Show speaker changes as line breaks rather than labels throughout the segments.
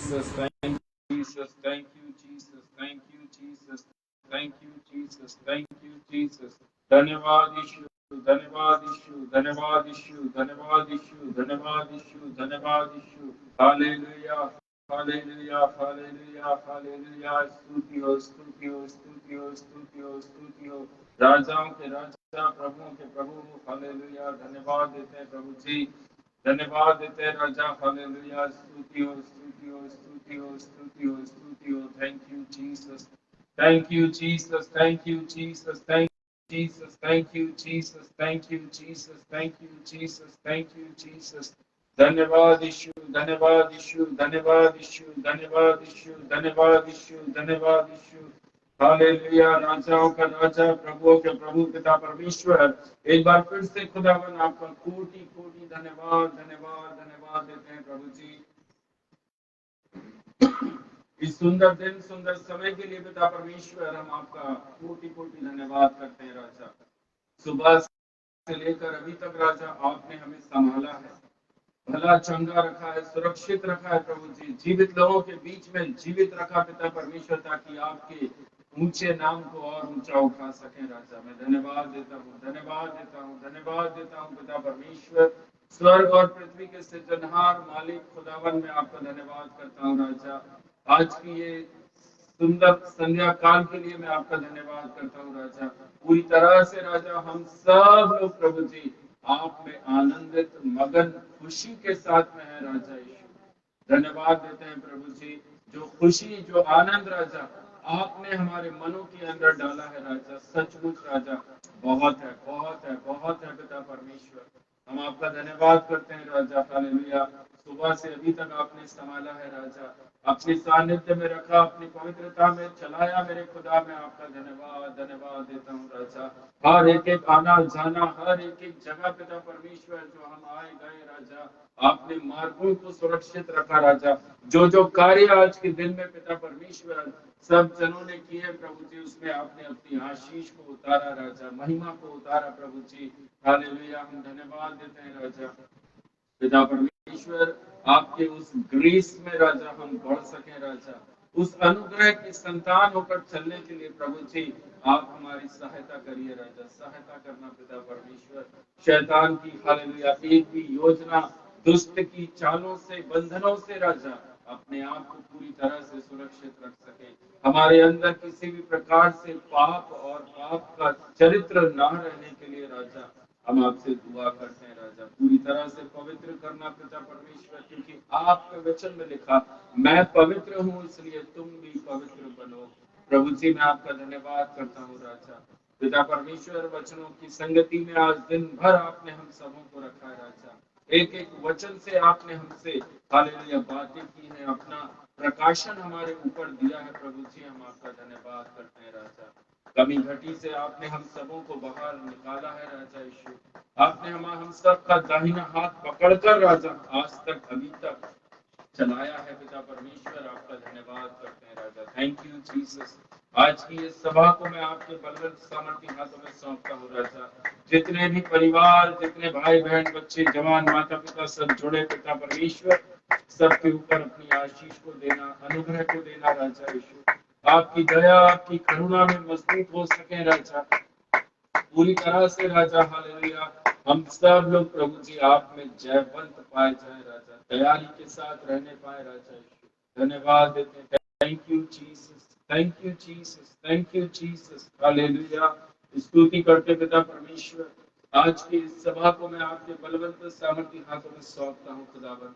Jesus, thank you, Jesus, thank you, Jesus, thank you, Jesus, thank you, Jesus, thank you, Jesus. धन्यवाद यीशु, धन्यवाद यीशु, धन्यवाद यीशु, धन्यवाद यीशु, धन्यवाद यीशु, धन्यवाद Yeshu. Hallelujah, hallelujah, hallelujah, hallelujah. स्तुति हो, स्तुति हो, स्तुति हो, स्तुति हो, स्तुति हो। राजाओं के राजा, प्रभुओं के प्रभु, हालेलुया। धन्यवाद देते हैं प्रभु जी, धन्यवाद देते हैं राजा, हालेलुया। स्तुति हो, स्तुति हो, स्तुति हो, स्तुति हो, स्तुति हो। Thank you Jesus, thank you Jesus, thank you Jesus, thank Jesus, thank you, Jesus, thank you, Jesus, thank you, Jesus, thank you, Jesus. धन्यवाद यीशु, धन्यवाद यीशु, धन्यवाद यीशु, धन्यवाद यीशु, धन्यवाद यीशु, धन्यवाद यीशु। हालेलुया, राजाओं का राजा, प्रभुओं के प्रभु, पिता परमेश्वर, एक बार फिर से खुदावन आपका कोटि कोटि धन्यवाद, धन्यवाद, धन्यवाद देते हैं प्रभु जी। इस सुंदर दिन, सुंदर समय के लिए पिता परमेश्वर, हम आपका कोटि कोटि धन्यवाद करते हैं राजा। सुबह से लेकर अभी तक राजा आपने हमें संभाला है, भला चंगा रखा है, सुरक्षित रखा है प्रभु जी, जीवित लोगों के बीच में जीवित रखा पिता परमेश्वर, ताकि आपके ऊंचे नाम को और ऊंचा उठा सके राजा। मैं धन्यवाद देता हूँ, धन्यवाद देता हूँ, धन्यवाद देता हूँ पिता परमेश्वर, स्वर्ग और पृथ्वी के सृजनहार मालिक खुदावन, में आपका धन्यवाद करता हूँ राजा। आज की ये सुंदर संध्या काल के लिए मैं आपका धन्यवाद करता हूँ राजा। पूरी तरह से राजा हम सब लोग प्रभु जी आप में आनंदित, मगन, खुशी के साथ में है राजा यीशु। धन्यवाद देते हैं प्रभु जी, जो खुशी, जो आनंद राजा आपने हमारे मनों के अंदर डाला है राजा, सचमुच राजा बहुत है, बहुत है, बहुत है पिता परमेश्वर। हम आपका धन्यवाद करते हैं राजा, हालेलुया। सुबह से अभी तक आपने संभाला है राजा, अपने सानिध्य में रखा, अपनी पवित्रता में चलाया मेरे खुदा, में आपका धन्यवाद, धन्यवाद देता हूँ राजा। हर एक एक आना जाना, हर एक एक जगह पिता परमेश्वर जो हम आए गए राजा, आपने मार्गों को सुरक्षित रखा राजा। जो जो कार्य आज के दिन में पिता परमेश्वर सब जनों ने किए प्रभु जी, उसमें आपने अपनी आशीष को उतारा राजा, महिमा को उतारा प्रभु जी, हालेलुया। हम धन्यवाद देते हैं राजा पिता परमेश्वर, आपके उस ग्रेस में राजा हम बढ़ सके राजा, उस अनुग्रह की संतान होकर चलने के लिए प्रभु जी आप हमारी सहायता करिए राजा, सहायता करना पिता परमेश्वर। शैतान की हालेलुया एक भी योजना, दुष्ट की चालों से, बंधनों से राजा अपने आप को पूरी तरह से सुरक्षित रख सके। हमारे अंदर किसी भी प्रकार से पाप और पाप का चरित्र ना रहने के लिए राजा हम आपसे दुआ करते हैं राजा, पूरी तरह से पवित्र करना पिता परमेश्वर, क्योंकि आपके वचन में लिखा, मैं पवित्र हूँ इसलिए तुम भी पवित्र बनो। प्रभु जी मैं आपका धन्यवाद करता हूँ राजा, पिता परमेश्वर वचनों की संगति में आज दिन भर आपने हम सबों को रखा है राजा, एक एक वचन से आपने हमसे हालेलुया बातें की है, अपना प्रकाशन हमारे ऊपर दिया है प्रभु जी, हम आपका धन्यवाद करते हैं राजा। कमी घटी से आपने हम सबों को बाहर निकाला है राजा यीशु, आपने हम सब का दाहिना हाथ पकड़कर राजा आज तक अभी तक चलाया है पिता परमेश्वर, आपका धन्यवाद करते हैं राजा। Thank you Jesus. आज की इस सभा को मैं आपके बलवंत सामर्थी हाथों में सौंपता हूँ राजा। जितने भी परिवार, जितने भाई बहन, बच्चे, जवान, माता पिता सब जुड़े पिता परमेश्वर, सबके ऊपर अपनी आशीष को देना, अनुग्रह को देना राजा यीशु। आपकी दया, आपकी करुणा में मजबूत हो सके राजा, पूरी तरह से राजा हालेलुया। हम सब लोग प्रभु जी आप में जयवंत पाए जाए राजा, तैयारी के साथ रहने पाए राजा यीशु। धन्यवाद देते हैं, thank you Jesus, thank you Jesus, thank you Jesus, hallelujah. स्तुति करते पिता परमेश्वर, आज की इस सभा को मैं आपके बलवंत सामर्थी हाथों में सौंपता हूँ खुदावन।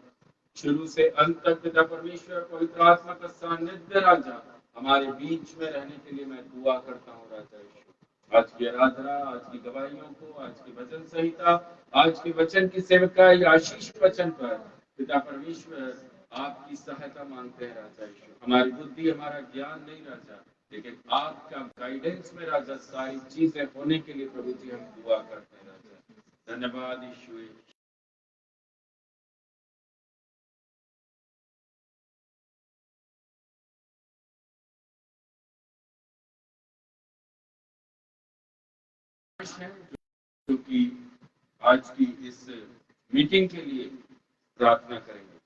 शुरू से अंत तक पिता परमेश्वर पवित्र आत्मा का सानिध्य राजा हमारे बीच में रहने के लिए मैं दुआ करता हूँ राजा यीशु। आज की आराधना, आज की गवाहियों को, आज की वचन संहिता, आज के वचन की सेवकाई, आशीष वचन पर पिता परमेश्वर आपकी सहायता मांगते हैं राजा यीशु। हमारी बुद्धि, हमारा ज्ञान नहीं राजा, लेकिन आपका गाइडेंस में राजा सारी चीजें होने के लिए प्रभु जी हम दुआ करते हैं राजा। धन्यवाद यीशु। है जो कि आज की इस मीटिंग के लिए प्रार्थना करेंगे।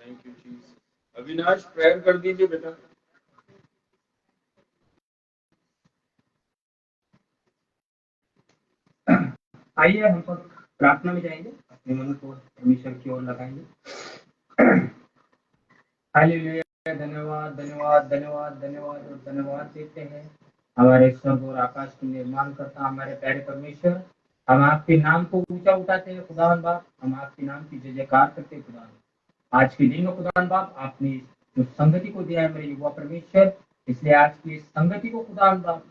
Thank you Jesus. Avinash prayer कर दीजिए बेटा।
आइए हम सब प्रार्थना में जाएंगे, अपने मन को परमेश्वर की ओर लगाएंगे। हालेलुया, धन्यवाद धन्यवाद धन्यवाद धन्यवाद और धन्यवाद देते हैं हमारे स्वर्ग और आकाश के निर्माण करता हमारे प्यारे परमेश्वर। हम आपके नाम को ऊंचा उठाते हैं खुदावन बाप, हम आपके नाम की जय जयकार करते हैं खुदावन। आज के दिन में खुदावन बाप आपने जो संगति को दिया है मेरे युवा परमेश्वर, इसलिए आज की इस संगति को खुदावन बाप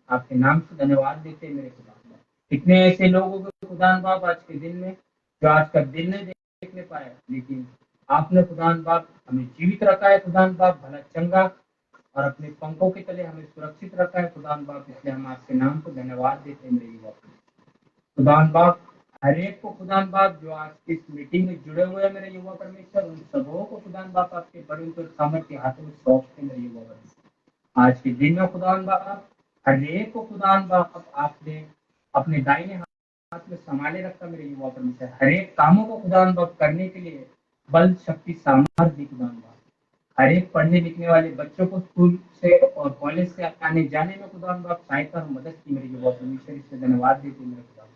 आपके नाम से धन्यवाद देते हैं मेरे खुदावन बाप। कितने ऐसे लोगों को खुदावन बाप आज के दिन में जो आज का दिन नहीं देखने पाए, लेकिन आपने खुदावन बाप हमें जीवित रखा है खुदावन बाप, भला चंगा और अपने पंखों के तले हमें सुरक्षित रखा है खुदावन बाप, इसलिए हम आपके नाम को धन्यवाद देते हैं मेरे युवा खुदावन बाप। हर एक को खुदावन बाप जो आज की इस मीटिंग में जुड़े हुए हैं मेरे युवा परमेश्वर, उन सबों को खुदावन बाप आपके बड़े और सामर्थ्य हाथों में सौंपते मेरे युवा परमेश्वर। आज के दिन में खुदावन बाप हर एक को खुदावन बाप आपने अपने दाहिने हाथ में संभाले रखा मेरे युवा परमेश्वर। हर एक कामों को खुदावन बाप करने के लिए बल शक्ति सामर्थ्य खुदावन बाप। हर एक पढ़ने लिखने वाले बच्चों को स्कूल से और कॉलेज से आने जाने में खुदावन बाप सहायता और मदद की मेरे युवा परमेश्वर, इससे धन्यवाद देते मेरे खुदावन।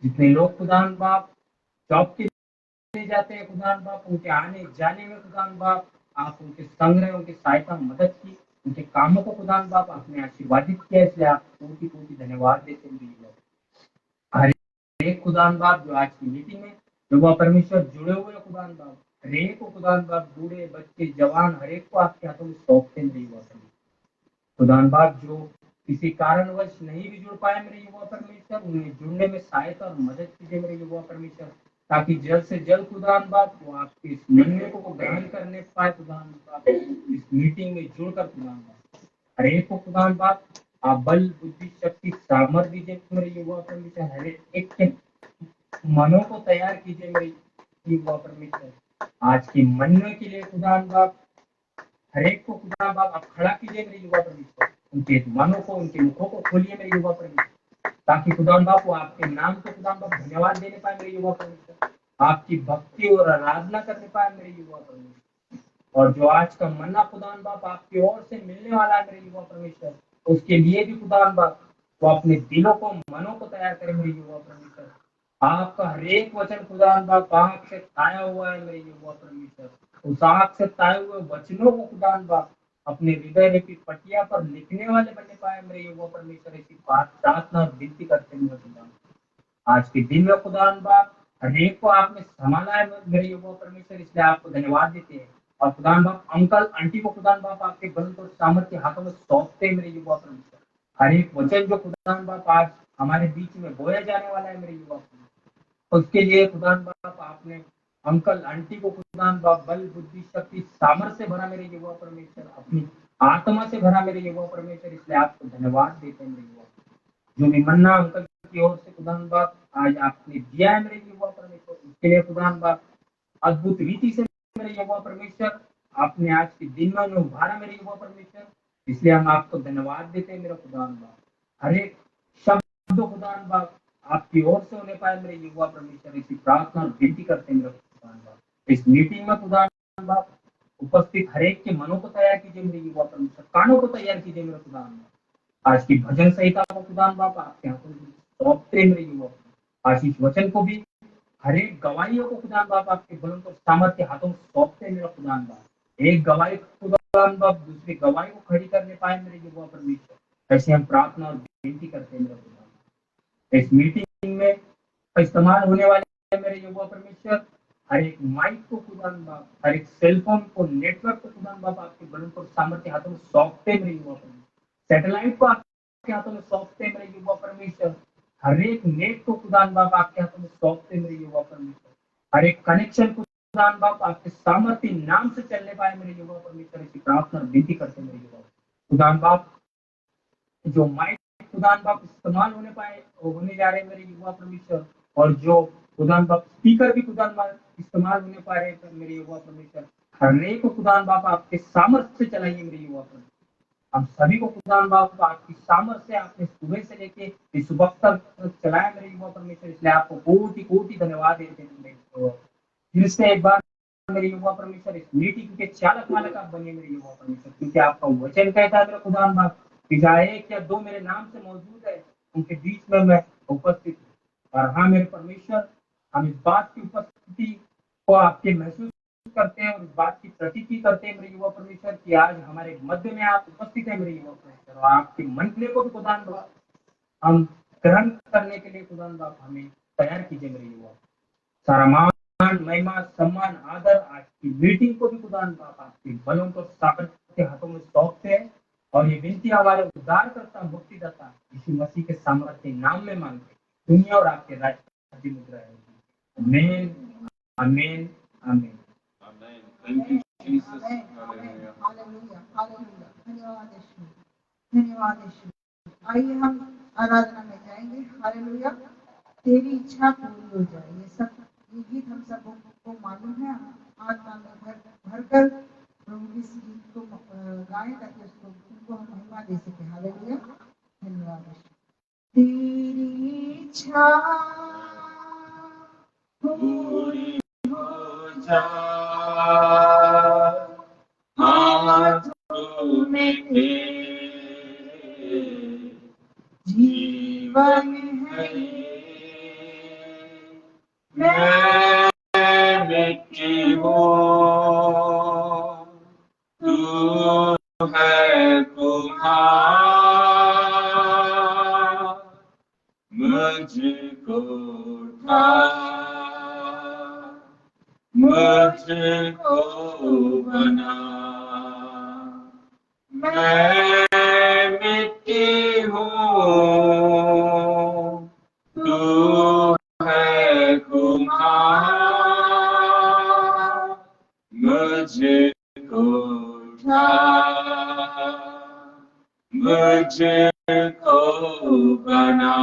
जितने लोग खुदावन बाप जॉब के लिए जाते हैं खुदावन बाप, उनके आने जाने में खुदावन बाप आप उनके संग रहे, उनकी सहायता मदद की, उनके कामों को खुदावन बाप आपने आशीर्वादित किया, इसलिए आप कोटि कोटि धन्यवाद देते हैं। हर एक खुदावन बाप जो आज की मीटिंग में युवा परमेश्वर जुड़े हुए खुदावन बाप, हर एक को खुदावन बाप बूढ़े बच्चे जवान हर एक को आपके हाथों में सौंपते हैं युवा खुदावन बाप। जो किसी कारणवश नहीं भी जुड़ पाए मेरे युवा परमेश्वर, उन्हें जुड़ने में सहायता और मदद कीजिए मेरे युवा परमेश्वर, ताकि जल्द से जल्द खुदावन बाप वो आपके इस निर्णय को ग्रहण करने पाए खुदावन बाप, इस मीटिंग में जुड़कर खुदावन बाप हर एक को खुदावन बाप आप बल बुद्धि शक्ति सामर्थ्य दीजिए मेरे युवा परमेश्वर। हर एक के मनों को तैयार कीजिए मेरे युवा परमेश्वर आज के मनने के लिए खुदावन बाप। हर एक को खुदा बाप आप खड़ा कीजिए मेरे युवा परमेश्वर, उनके मनों को उनके मुखों को खोलिए मेरे युवा परमेश्वर, ताकि खुदा बाप वो आपके नाम को खुदा बाप धन्यवाद देने पाए मेरे युवा परमेश्वर, आपकी भक्ति और आराधना करने पाए मेरे युवा परमेश्वर। और जो आज का मन्ना खुदा बाप आपकी ओर से मिलने वाला है मेरे युवा परमेश्वर, उसके लिए भी खुदा बाप वो अपने दिलों को मनों को तैयार करे मेरे युवा परमेश्वर। आपका हर एक वचन खुदा बाप आंख से छाया हुआ है मेरे युवा परमेश्वर, उस आंख से ताए हुए वचनों को खुदान बाप अपने हृदय की पटिया पर लिखने वाले बनने पाए मेरे युवा परमेश्वर, ऐसी बात प्रार्थना और विनती करते हुए खुदान आज के दिन में खुदान बाप हर एक को आपने संभाला है मेरे युवा परमेश्वर, इसलिए आपको धन्यवाद देते हैं। और खुदान बाप अंकल आंटी को खुदान बाप आपके बल और सामर्थ्य हाथों में सौंपते हैं मेरे युवा परमेश्वर। हर एक वचन जो खुदान बाप आज हमारे बीच में बोया जाने वाला है मेरे युवा परमेश्वर, उसके लिए खुदान बाप आपने अंकल आंटी को खुदान बाप बल बुद्धि शक्ति सामर्थ्य से भरा मेरे युवा परमेश्वर, अपनी आत्मा से भरा मेरे युवा परमेश्वर, इसलिए आपको धन्यवाद देते हैं मेरे युवा। जो भी मन्ना अंकल की ओर से खुदान बाप आज आपने दिया है मेरे युवा परमेश्वर, उसके लिए खुदान बाप अद्भुत रीति से मेरे युवा परमेश्वर आपने आज के दिन में उभारा मेरे युवा परमेश्वर, इसलिए हम आपको धन्यवाद देते हैं मेरा खुदान बाप। हर एक शब्द खुदान बाप आपकी ओर से होने पाए मेरे युवा परमेश्वर, इसी प्रार्थना और विनती करते हैं मेरे खुदान बाप। इस मीटिंग में खुदान बाप उपस्थित हर एक के मनों को तैयार कीजिए मेरे युवा परमेश्वर, कानों को तैयार कीजिए मेरे खुदान बाप। आज की भजन संहिता को खुदान बाप आपके हाथों में सौंपते मेरे युवा, आशीष वचन को भी हर एक गवाहियों को खुदान बाप आपके बलों को सामर्थ्य हाथों में सौंपते मेरा खुदान बाप। एक गवाही खुदान बाप दूसरी गवाही को खड़ी करने पाए मेरे युवा परमेश्वर, ऐसे हम प्रार्थना और विनती करते हैं मेरा खुदान। इस मीटिंग में इस्तेमाल होने वाले मेरे युवा परमेश्वर हर एक माइक को खुदान बाप, हर एक सेलफोन को नेटवर्क को खुदान बाप आपके बलों को सामर्थ्य हाथों में सौंपते मेरे युवा परमेश्वर, सैटेलाइट को आपके हाथों में सौंपते मेरे युवा परमेश्वर, हर एक नेट को खुदान बाप आपके हाथों में सौंपते मेरे युवा परमेश्वर, हर एक कनेक्शन को खुदान बाप आपके सामर्थ्य नाम से चलने पाए मेरे युवा परमेश्वर, ऐसी प्रार्थना और विनती करते मेरे युवा खुदान बाप। जो माइक खुदान बाप इस्तेमाल होने पाए होने जा रहे मेरे युवा परमेश्वर, और जो खुदान बाप स्पीकर भी खुदान बाप इस्तेमाल होने पा रहे मेरे युवा परमेश्वर, हर एक को खुदान बाप आपके सामर्थ्य से चलाइए मेरे युवा परमेश्वर। हम सभी को खुदान बाप आपकी सामर्थ्य से आपने सुबह से लेके इस वक्त तक चलाया मेरे युवा परमेश्वर, इसलिए आपको कोटि कोटि धन्यवाद देते हैं। फिर से एक बार मेरे युवा परमेश्वर, इस मीटिंग के चालक मालक आप बनिए मेरे युवा परमेश्वर, क्योंकि आपका वचन कहता है मेरे खुदा बाप कि जहाँ एक या दो मेरे नाम से मौजूद है उनके बीच में मैं उपस्थित हूँ। और हाँ मेरे परमेश्वर, हम इस बात की उपस्थिति को आपके महसूस करते हैं और इस बात की प्रतीति करते हैं मेरे युवा परमेश्वर कि आज हमारे मध्य में आप उपस्थित है मेरे युवा परमेश्वर, और आपके मंडली को भी खुदा बाप हम ग्रहण करने के लिए खुदा बाप हमें तैयार कीजिए मेरे युवा। सारा मान, महिमा, सम्मान, आदर आज की मीटिंग को भी खुदा बाप आपके बलों को सामर्थ्य के हाथों में सौंपते हैं, और ये विनती हमारे उद्धारकर्ता मुक्तिदाता यीशु मसीह के सामर्थ्य नाम में मांगते हैं, दुनिया और आपके राज्य की मुद्रा है। आमीन, आमीन, आमीन।
Thank you, Jesus.
Hallelujah, hallelujah. धन्यवाद यीशु, धन्यवाद यीशु। आइए हम आराधना में जाएंगे। हालेलुया। तेरी इच्छा पूरी हो जाए, ये गीत हम सब को मालूम है। आत्मा में भर कर प्रभु इस गीत को गाएं ताकि उनको हम महिमा दे सके। हालेलुया, धन्यवाद यीशु। तेरी इच्छा
पूरी हो जाए, हाथों में तेरे
जीवन है,
मैं मिट्टी हूँ, तू है कुम्हार, मुझको उठा, मुझको बना, मैं मिट्टी हूँ, तू है कुम्हार, मुझको उठा, मुझको बना,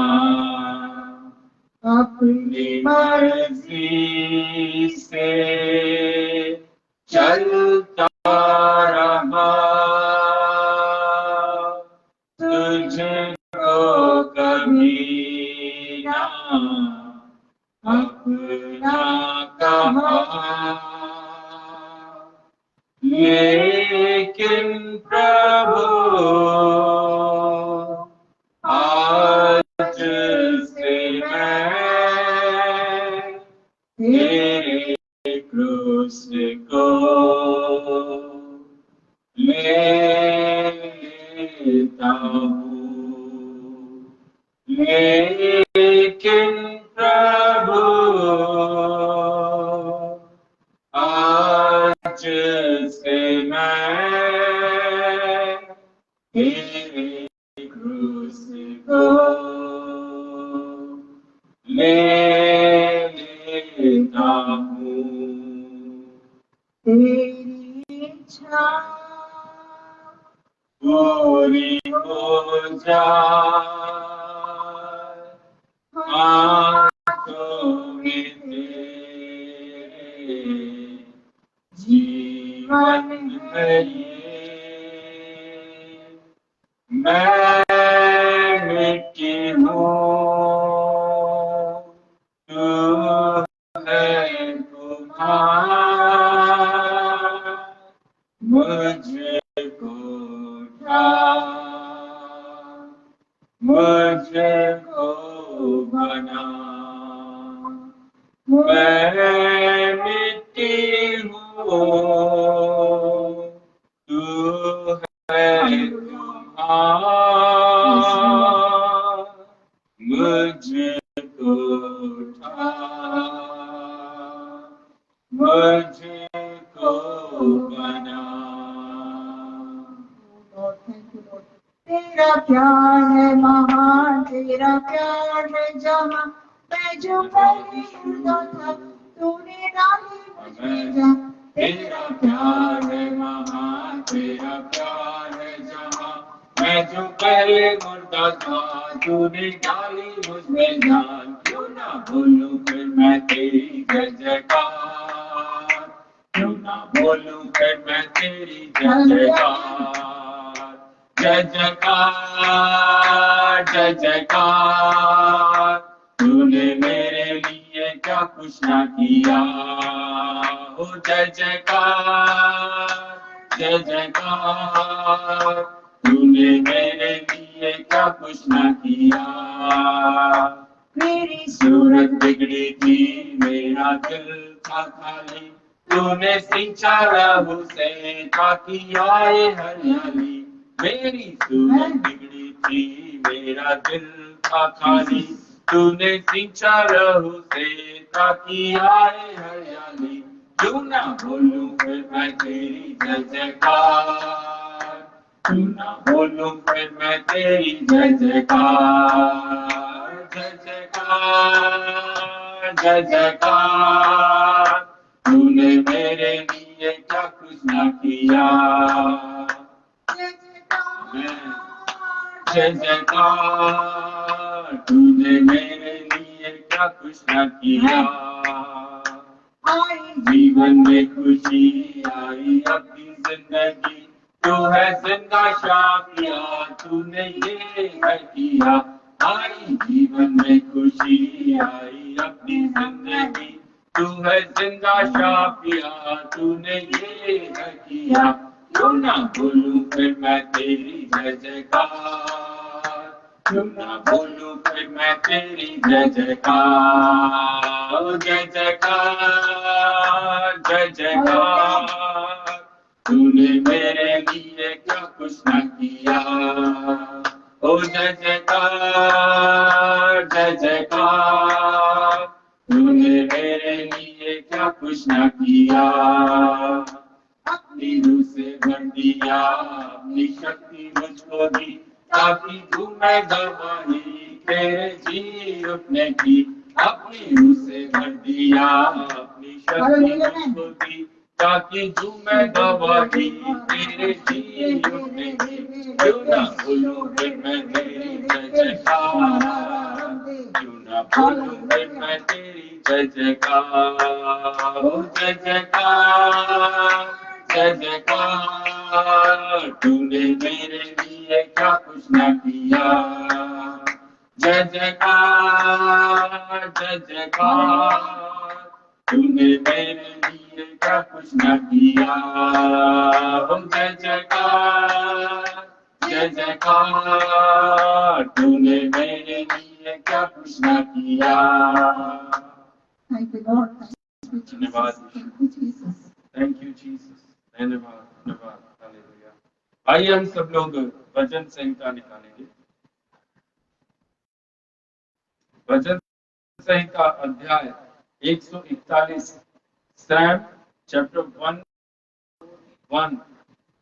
अपनी मर्जी से चलता रहा, तुझको कभी ना अपना कहा, लेकिन प्रभु आज से मैं तेरे क्रूस को लेता हूँ, लेकिन प्रभु आज से मैं तेरे क्रूस को लेता हूँ।
तेरी इच्छा
पूरी हो जाए, हाथों में तेरे जीवन है ये, मैं मिट्टी हूँ, तू है कुम्हार, मुझको उठा, मुझको बना, मैं मिट्टी हूँ, तू है कुम्हार, मुझको उठा, मुझको बना।
Lord, thank you, Lord. तेरा प्यार है महान, तेरा प्यार है जहाँ, मैं जो पहले मुर्दा था तूने डाली मुझ में जान।
तेरा प्यार है महान, तेरा प्यार है जहाँ, मैं जो पहले मुर्दा था तूने डाली मुझ में जान। क्यों ना बोलूं फिर मैं तेरी जय जयकार, क्यों ना बोलूं फिर मैं तेरी जय जयकार, जय जयकार, जय जयकार, तूने मेरे लिए क्या कुछ ना किया, हो जय जयकार जय जयकार, तूने मेरे लिए क्या कुछ न किया।
मेरी
सूरत बिगड़ी थी, मेरा दिल था खाली, तूने सिंचा लहू से ताकि आए हरियाली। मेरी सूरत बिगड़ी थी, मेरा दिल था खाली, तूने सिंचा लहू से ताकि आए हरियाली। क्यों ना बोलूं फिर मैं तेरी जय जयकार, क्यों ना बोलूं फिर मैं तेरी जय जयकार। जय जयकार जय जयकार, तूने मेरे लिए क्या कुछ ना किया।
जय जयकार
जय जयकार, तूने मेरे लिए क्या कुछ न किया।
आई
जीवन में खुशी आई अपनी जिंदगी, तो है जिंदा शाफिया, तूने ये है किया। आई जीवन में खुशी आई अपनी जिंदगी, तू है जिंदा शाफिया, तूने ये है किया। क्यों ना बोलूं फिर मैं तेरी जय जयकार, क्यों ना बोलूं फिर मैं तेरी जय जयकार। जय जयकार जय जयकार, तूने मेरे लिए क्या कुछ न किया। ओ जय जयकार जय जयकार, तूने मेरे लिए क्या कुछ न किया। अपनी रूह से भर दिया, अपनी शक्ति मुझको दी, ताकि तू मैं गवाही तेरे जी उठने की। अपनी रूह से भर दिया, अपनी शक्ति मुझको दी, ताकि तू मैं गवाही तेरे जी उठने की। क्यों ना बोलूं फिर मैं तेरी जय जयकार, क्यों ना बोलूं फिर मैं तेरी जय जयकार। ओ जय जयकार जय जयकार, तूने मेरे लिए क्या कुछ न किया। जय जयकार जय जयकार, तूने मेरे लिए क्या कुछ न किया। ओ जय जयकार जय जयकार, तूने मेरे लिए क्या कुछ न किया।
थैंक यू लॉर्ड
धन्यवाद।
Thank you Jesus
thank you Jesus, धन्यवाद धन्यवाद, हालेलुया। आइए हम सब लोग भजन संहिता निकालेंगे। भजन संहिता अध्याय 141, सैम चैप्टर 1:1,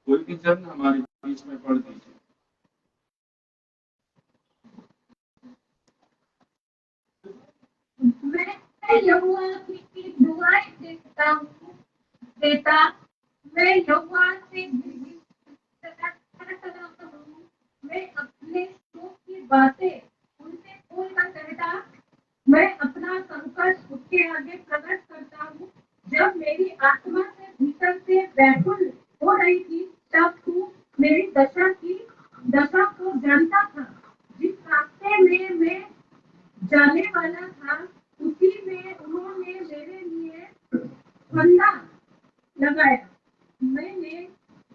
कोई भी जन हमारे बीच में पढ़ दीजिए।
मैं यहोवा की दुआएं देता, मैं यहोवा से करता हूँ। मैं अपने सुख की बातें उनसे खोलकर कहता, मैं अपना संकट उसके आगे प्रकट करता हूँ। जब मेरी आत्मा से भीतर से व्याकुल हो रही थी, तब तू मेरी दशा को जानता था। जिस रास्ते में मैं जाने वाला था, उसी में उन्होंने मेरे लिए फंदा लगाया। मैंने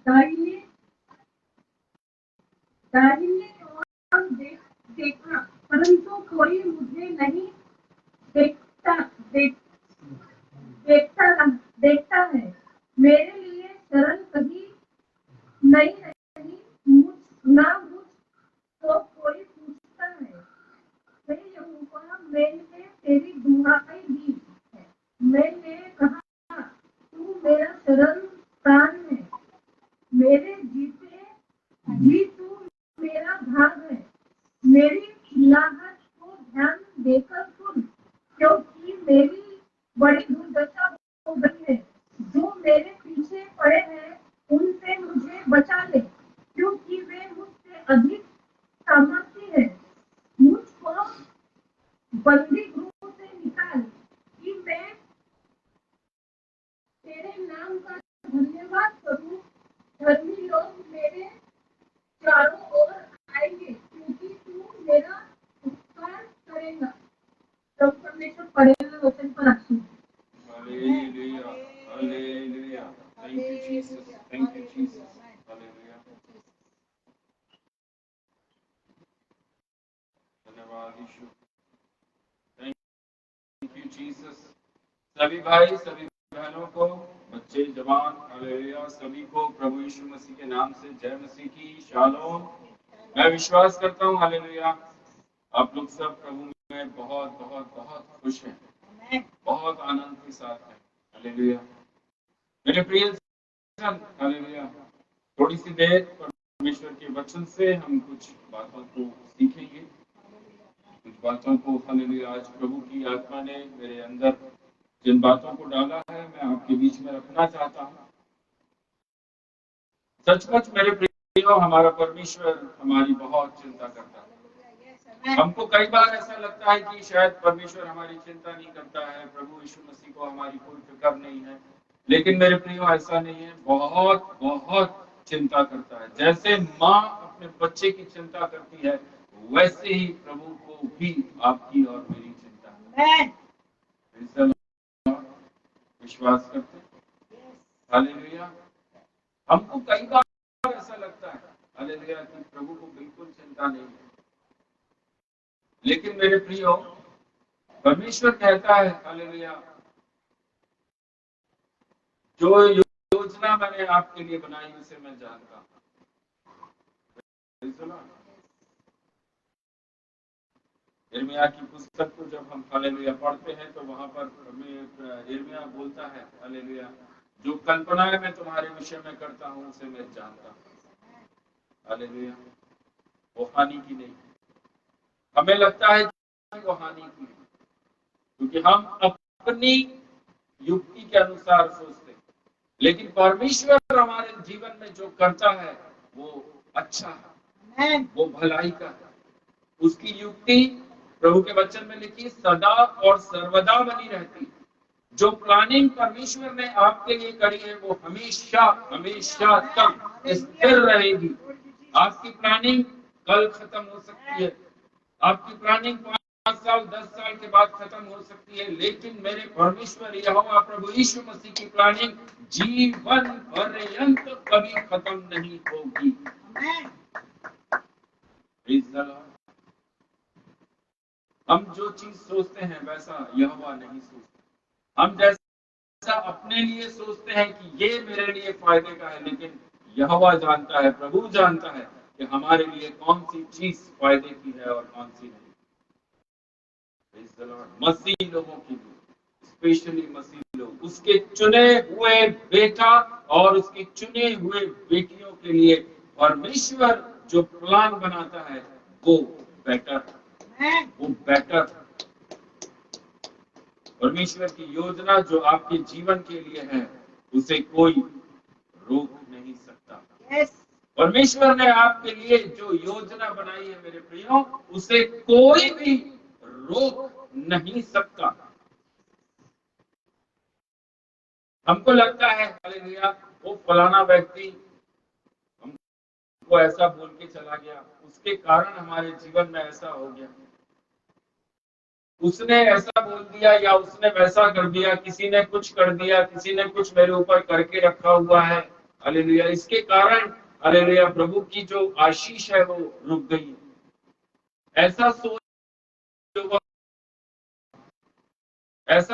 दाहिने ओर देखा, परंतु कोई मुझे नहीं देखता देखता है। मेरे लिए शरण कहीं नहीं रही, मुझ तो कोई पूछता है। हे यहोवा, मैंने तेरी दुहाई दी है। मैंने कहा, तू मेरा शरण स्थान है। मेरे जीते जी तू मेरा भाग है। मेरी चिल्लाहट को ध्यान देकर सुन, क्योंकि मेरी बड़ी दुर्दशा हो गई है। जो मेरे पीछे पड़े हैं, उनसे मुझे बचा ले, क्योंकि वे मुझसे अधिक सामर्थी है। मुझको बंदी गृह से निकाल, कि मैं तेरे नाम का धन्यवाद करूं। धर्मी लोग मेरे चारों ओर आएंगे, क्योंकि तू मेरा उपकार करेगा। प्रभु परमेश्वर पढ़े हुए वचन पर आशीष।
हालेलुया धन्यवाद यीशु। Thank you Jesus. सभी भाई सभी बहनों को, बच्चे जवान, हालेलुया, सभी को प्रभु यीशु मसीह के नाम से जय मसीह की, शालोम। मैं विश्वास करता हूँ हालेलुया आप लोग सब प्रभु में बहुत बहुत बहुत खुश हैं, बहुत आनंद के साथ हैं। हालेलुया मेरे प्रिय जन, हालेलुया थोड़ी सी देर परमेश्वर के वचन से हम कुछ बातों को सीखेंगे, कुछ बातों को हालेलुया आज प्रभु की आत्मा ने मेरे अंदर जिन बातों को डाला है मैं आपके बीच में रखना चाहता हूँ। सचमुच मेरे प्रियो हमारा परमेश्वर हमारी बहुत चिंता करता है। हमको कई बार ऐसा लगता है कि शायद परमेश्वर हमारी चिंता नहीं करता है, प्रभु यीशु मसीह को हमारी कोई फिक्र नहीं है, लेकिन मेरे प्रियो ऐसा नहीं है, बहुत बहुत चिंता करता है। जैसे माँ अपने बच्चे की चिंता करती है वैसे ही प्रभु को भी आपकी और मेरी चिंता है। विश्वास करते हालेलुया। हमको कई बार ऐसा लगता है हालेलुया कि प्रभु को बिल्कुल चिंता नहीं है, लेकिन मेरे प्रियो परमेश्वर कहता है हालेलुया जो योजना मैंने आपके लिए बनाई उसे मैं जानता हूं। यिर्मयाह की पुस्तक को जब हम हालेलुया पढ़ते हैं तो वहां पर हमें यिर्मयाह बोलता है हालेलुया जो कल्पनाएं मैं तुम्हारे विषय में करता हूं उसे मैं जानता हूं। हालेलुया वो हानि की नहीं, हमें लगता है कि वो हानि की है क्योंकि हम अपनी युक्ति के अनुसार सोचते हैं, लेकिन परमेश्वर हमारे जीवन में जो करता है वो अच्छा है, वो भलाई का है। उसकी युक्ति प्रभु के वचन में लिखी सदा और सर्वदा बनी रहती। जो प्लानिंग परमेश्वर ने आपके लिए करी है वो हमेशा हमेशा तक स्थिर रहेगी। आपकी प्लानिंग कल खत्म हो सकती है, आपकी प्लानिंग 5 साल 10 साल के बाद खत्म हो सकती है, लेकिन मेरे परमेश्वर यहोवा प्रभु यीशु मसीह की प्लानिंग जीवन पर्यंत कभी खत्म नहीं होगी। हम जो चीज सोचते हैं वैसा यहोवा नहीं सोचता। हम जैसा अपने लिए सोचते हैं कि ये मेरे लिए फायदे का है, लेकिन यहोवा जानता है, प्रभु जानता है कि हमारे लिए कौन सी चीज फायदे की है और कौन सी नहीं। मसीह लोगों के लिए, स्पेशली मसीह लोग, उसके चुने हुए बेटा और उसकी चुने हुए बेटियों के लिए परमेश्वर जो प्लान बनाता है वो बेटर है, वो बेटर। परमेश्वर की योजना जो आपके जीवन के लिए है उसे कोई रोक नहीं सकता। परमेश्वर ने आपके लिए जो योजना बनाई है मेरे प्रियो उसे कोई भी रोक नहीं सकता। हमको लगता है हालेलुया वो फलाना व्यक्ति हमको ऐसा बोल के चला गया, उसके कारण हमारे जीवन में ऐसा हो गया, उसने ऐसा बोल दिया या उसने वैसा कर दिया, किसी ने कुछ कर दिया, किसी ने कुछ मेरे ऊपर करके रखा हुआ है हालेलुया, इसके कारण हालेलुया प्रभु की जो आशीष है वो रुक गई। ऐसा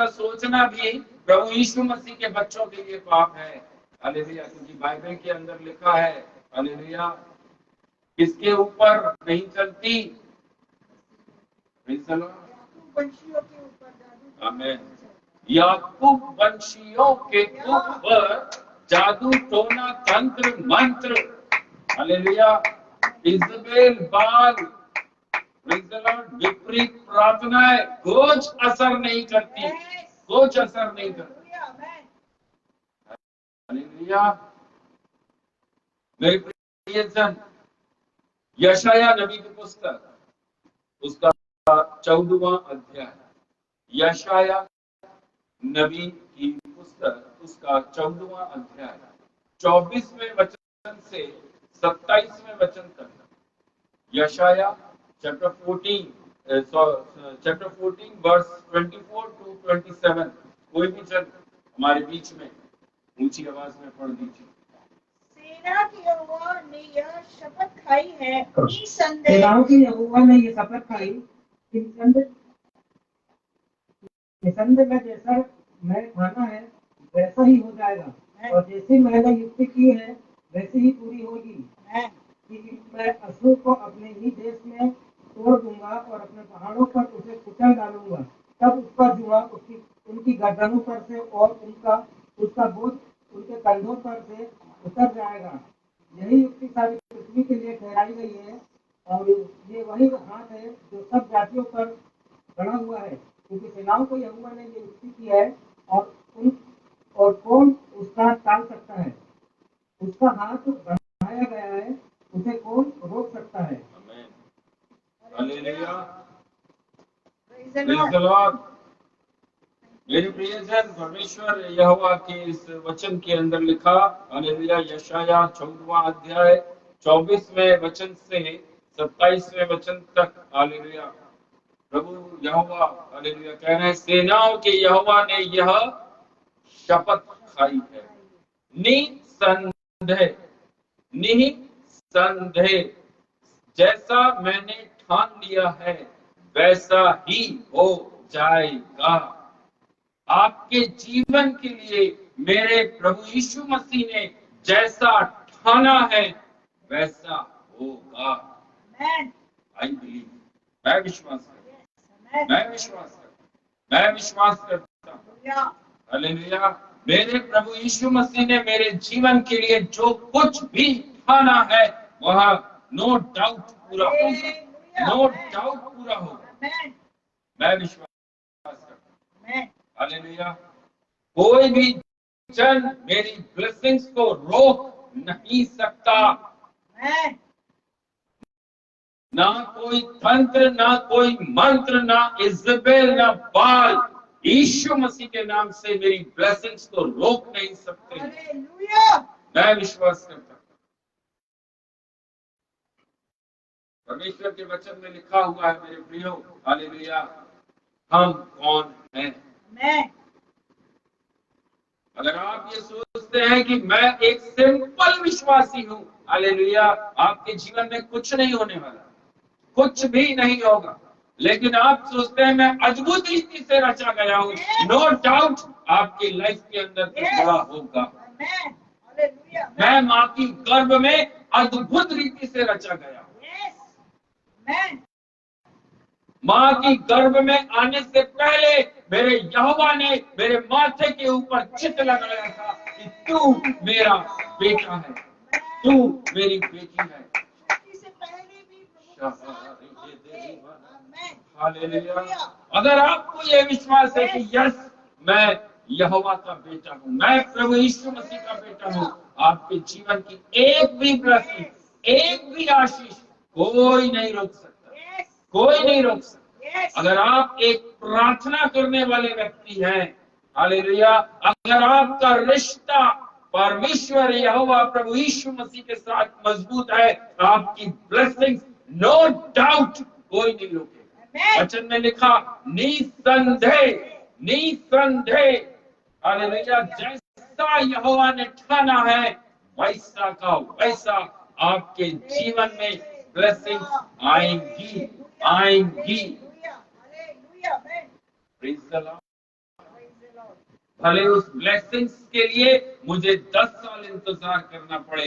सोचना भी प्रभु यीशु मसीह के बच्चों के लिए पाप है हालेलुया, क्योंकि बाइबल के अंदर लिखा है हालेलुया किसके ऊपर नहीं चलती, आमीन, याकूब वंशियों के ऊपर जादू टोना तंत्र मंत्र हालेलुया इज़बेल बाल विपरीत प्रार्थनाएं कुछ असर नहीं करती, कुछ असर नहीं करती। हालेलुया मेरे प्रिय जन, यशाया नबी की पुस्तक उसका 14वां अध्याय, यशाया नबी की पुस्तक उसका 14वां अध्याय 24वें वचन से 27वें वचन तक। यशाया चैप्टर 14 वर्स 24 to 27। कोई भी जन हमारे बीच में ऊंची आवाज में पढ़ दीजिए।
सेना की यहोवा ने यह शपथ खाई है,
सेनाओं की यहोवा ने यह शपथ खाई
निसंदेह में जैसा मैं खाना है वैसा ही हो जाएगा और जैसी मैंने युक्ति की है वैसी ही पूरी होगी कि मैं असुर को अपने ही देश में तोड़ दूंगा और अपने पहाड़ों पर उसे कुचल डालूंगा। तब उसका जुआ उनकी गर्दनों पर से और उसका बोझ उनके कंधों पर से उतर जाएगा। यही युक्ति सारी पृथ्वी के लिए ठहराई गई है और ये वही हाथ है जो सब जातियों पर बना हुआ है, क्योंकि सेनाओं को यहोवा ने ये युक्ति की है और कौन उसका टाल सकता है। उसका हाथ बढ़ाया गया है, उसे कौन रोक सकता है।
Hallelujah, praise the Lord. मेरे प्रियजन, परमेश्वर यहोवा के इस वचन के अंदर लिखा, हालेलुया, यशाया 14वां अध्याय 24वें वचन से 27वें वचन तक, हालेलुया, प्रभु यहोवा, हालेलुया, कह रहे हैं, सेनाओं के यहोवा ने यह शपथ खाई है, निसंदेह जैसा मैंने ठान लिया है वैसा ही हो जाएगा। आपके जीवन के लिए मेरे प्रभु यीशु मसीह ने जैसा ठाना है वैसा होगा। आई बिलीव, मैं विश्वास करता हूँ। हालेलुया, मेरे प्रभु यीशु मसीह ने मेरे जीवन के लिए जो कुछ भी ठाना है वह नो डाउट पूरा होगा, नो डाउट पूरा होगा। मैं विश्वास करता हूँ। हालेलुया, कोई भी जन मेरी ब्लेसिंग्स को रोक नहीं सकता। ना कोई तंत्र, ना कोई मंत्र, ना इज़बेल, ना बाल यीशु मसीह के नाम से मेरी ब्लेसिंग्स को रोक नहीं सकते। मैं विश्वास करता हूँ। परमेश्वर के वचन में लिखा हुआ है मेरे प्रियो, हालेलुया, हम कौन हैं। अगर आप ये सोचते हैं कि मैं एक सिंपल विश्वासी हूं, हालेलुया, आपके जीवन में कुछ नहीं होने वाला, कुछ भी नहीं होगा। लेकिन आप सोचते हैं मैं अद्भुत रीति से रचा गया हूं, नो डाउट आपकी लाइफ के अंदर कुछ बड़ा होगा। मैं माँ की गर्भ में अद्भुत रीति से रचा गया हूं। माँ की गर्भ में आने से पहले मेरे यहोवा ने मेरे माथे के ऊपर चित्र लगाया था कि तू मेरा बेटा है, तू मेरी बेटी है। हालेलुया, अगर आपको यह विश्वास है कि यस मैं यहोवा का बेटा हूँ, मैं प्रभु यीशु मसीह का बेटा हूँ, आपके जीवन की एक भी ब्लेसिंग, एक भी आशीष कोई नहीं रोक सकता, कोई नहीं रोक सकता। अगर आप एक प्रार्थना करने वाले व्यक्ति हैं, हालेलुया, अगर आपका रिश्ता परमेश्वर यहोवा प्रभु यीशु मसीह के साथ मजबूत है, आपकी ब्लेसिंग नो डाउट कोई नहीं रोकेगा। वचन में लिखा, निसंदेह, हालेलुया, जैसा यहोवा ने ठाना है वैसा का वैसा आपके जीवन में ब्लेसिंग आएंगी। Praise the Lord. भले उस ब्लेसिंग्स के लिए मुझे 10 साल इंतजार करना पड़े,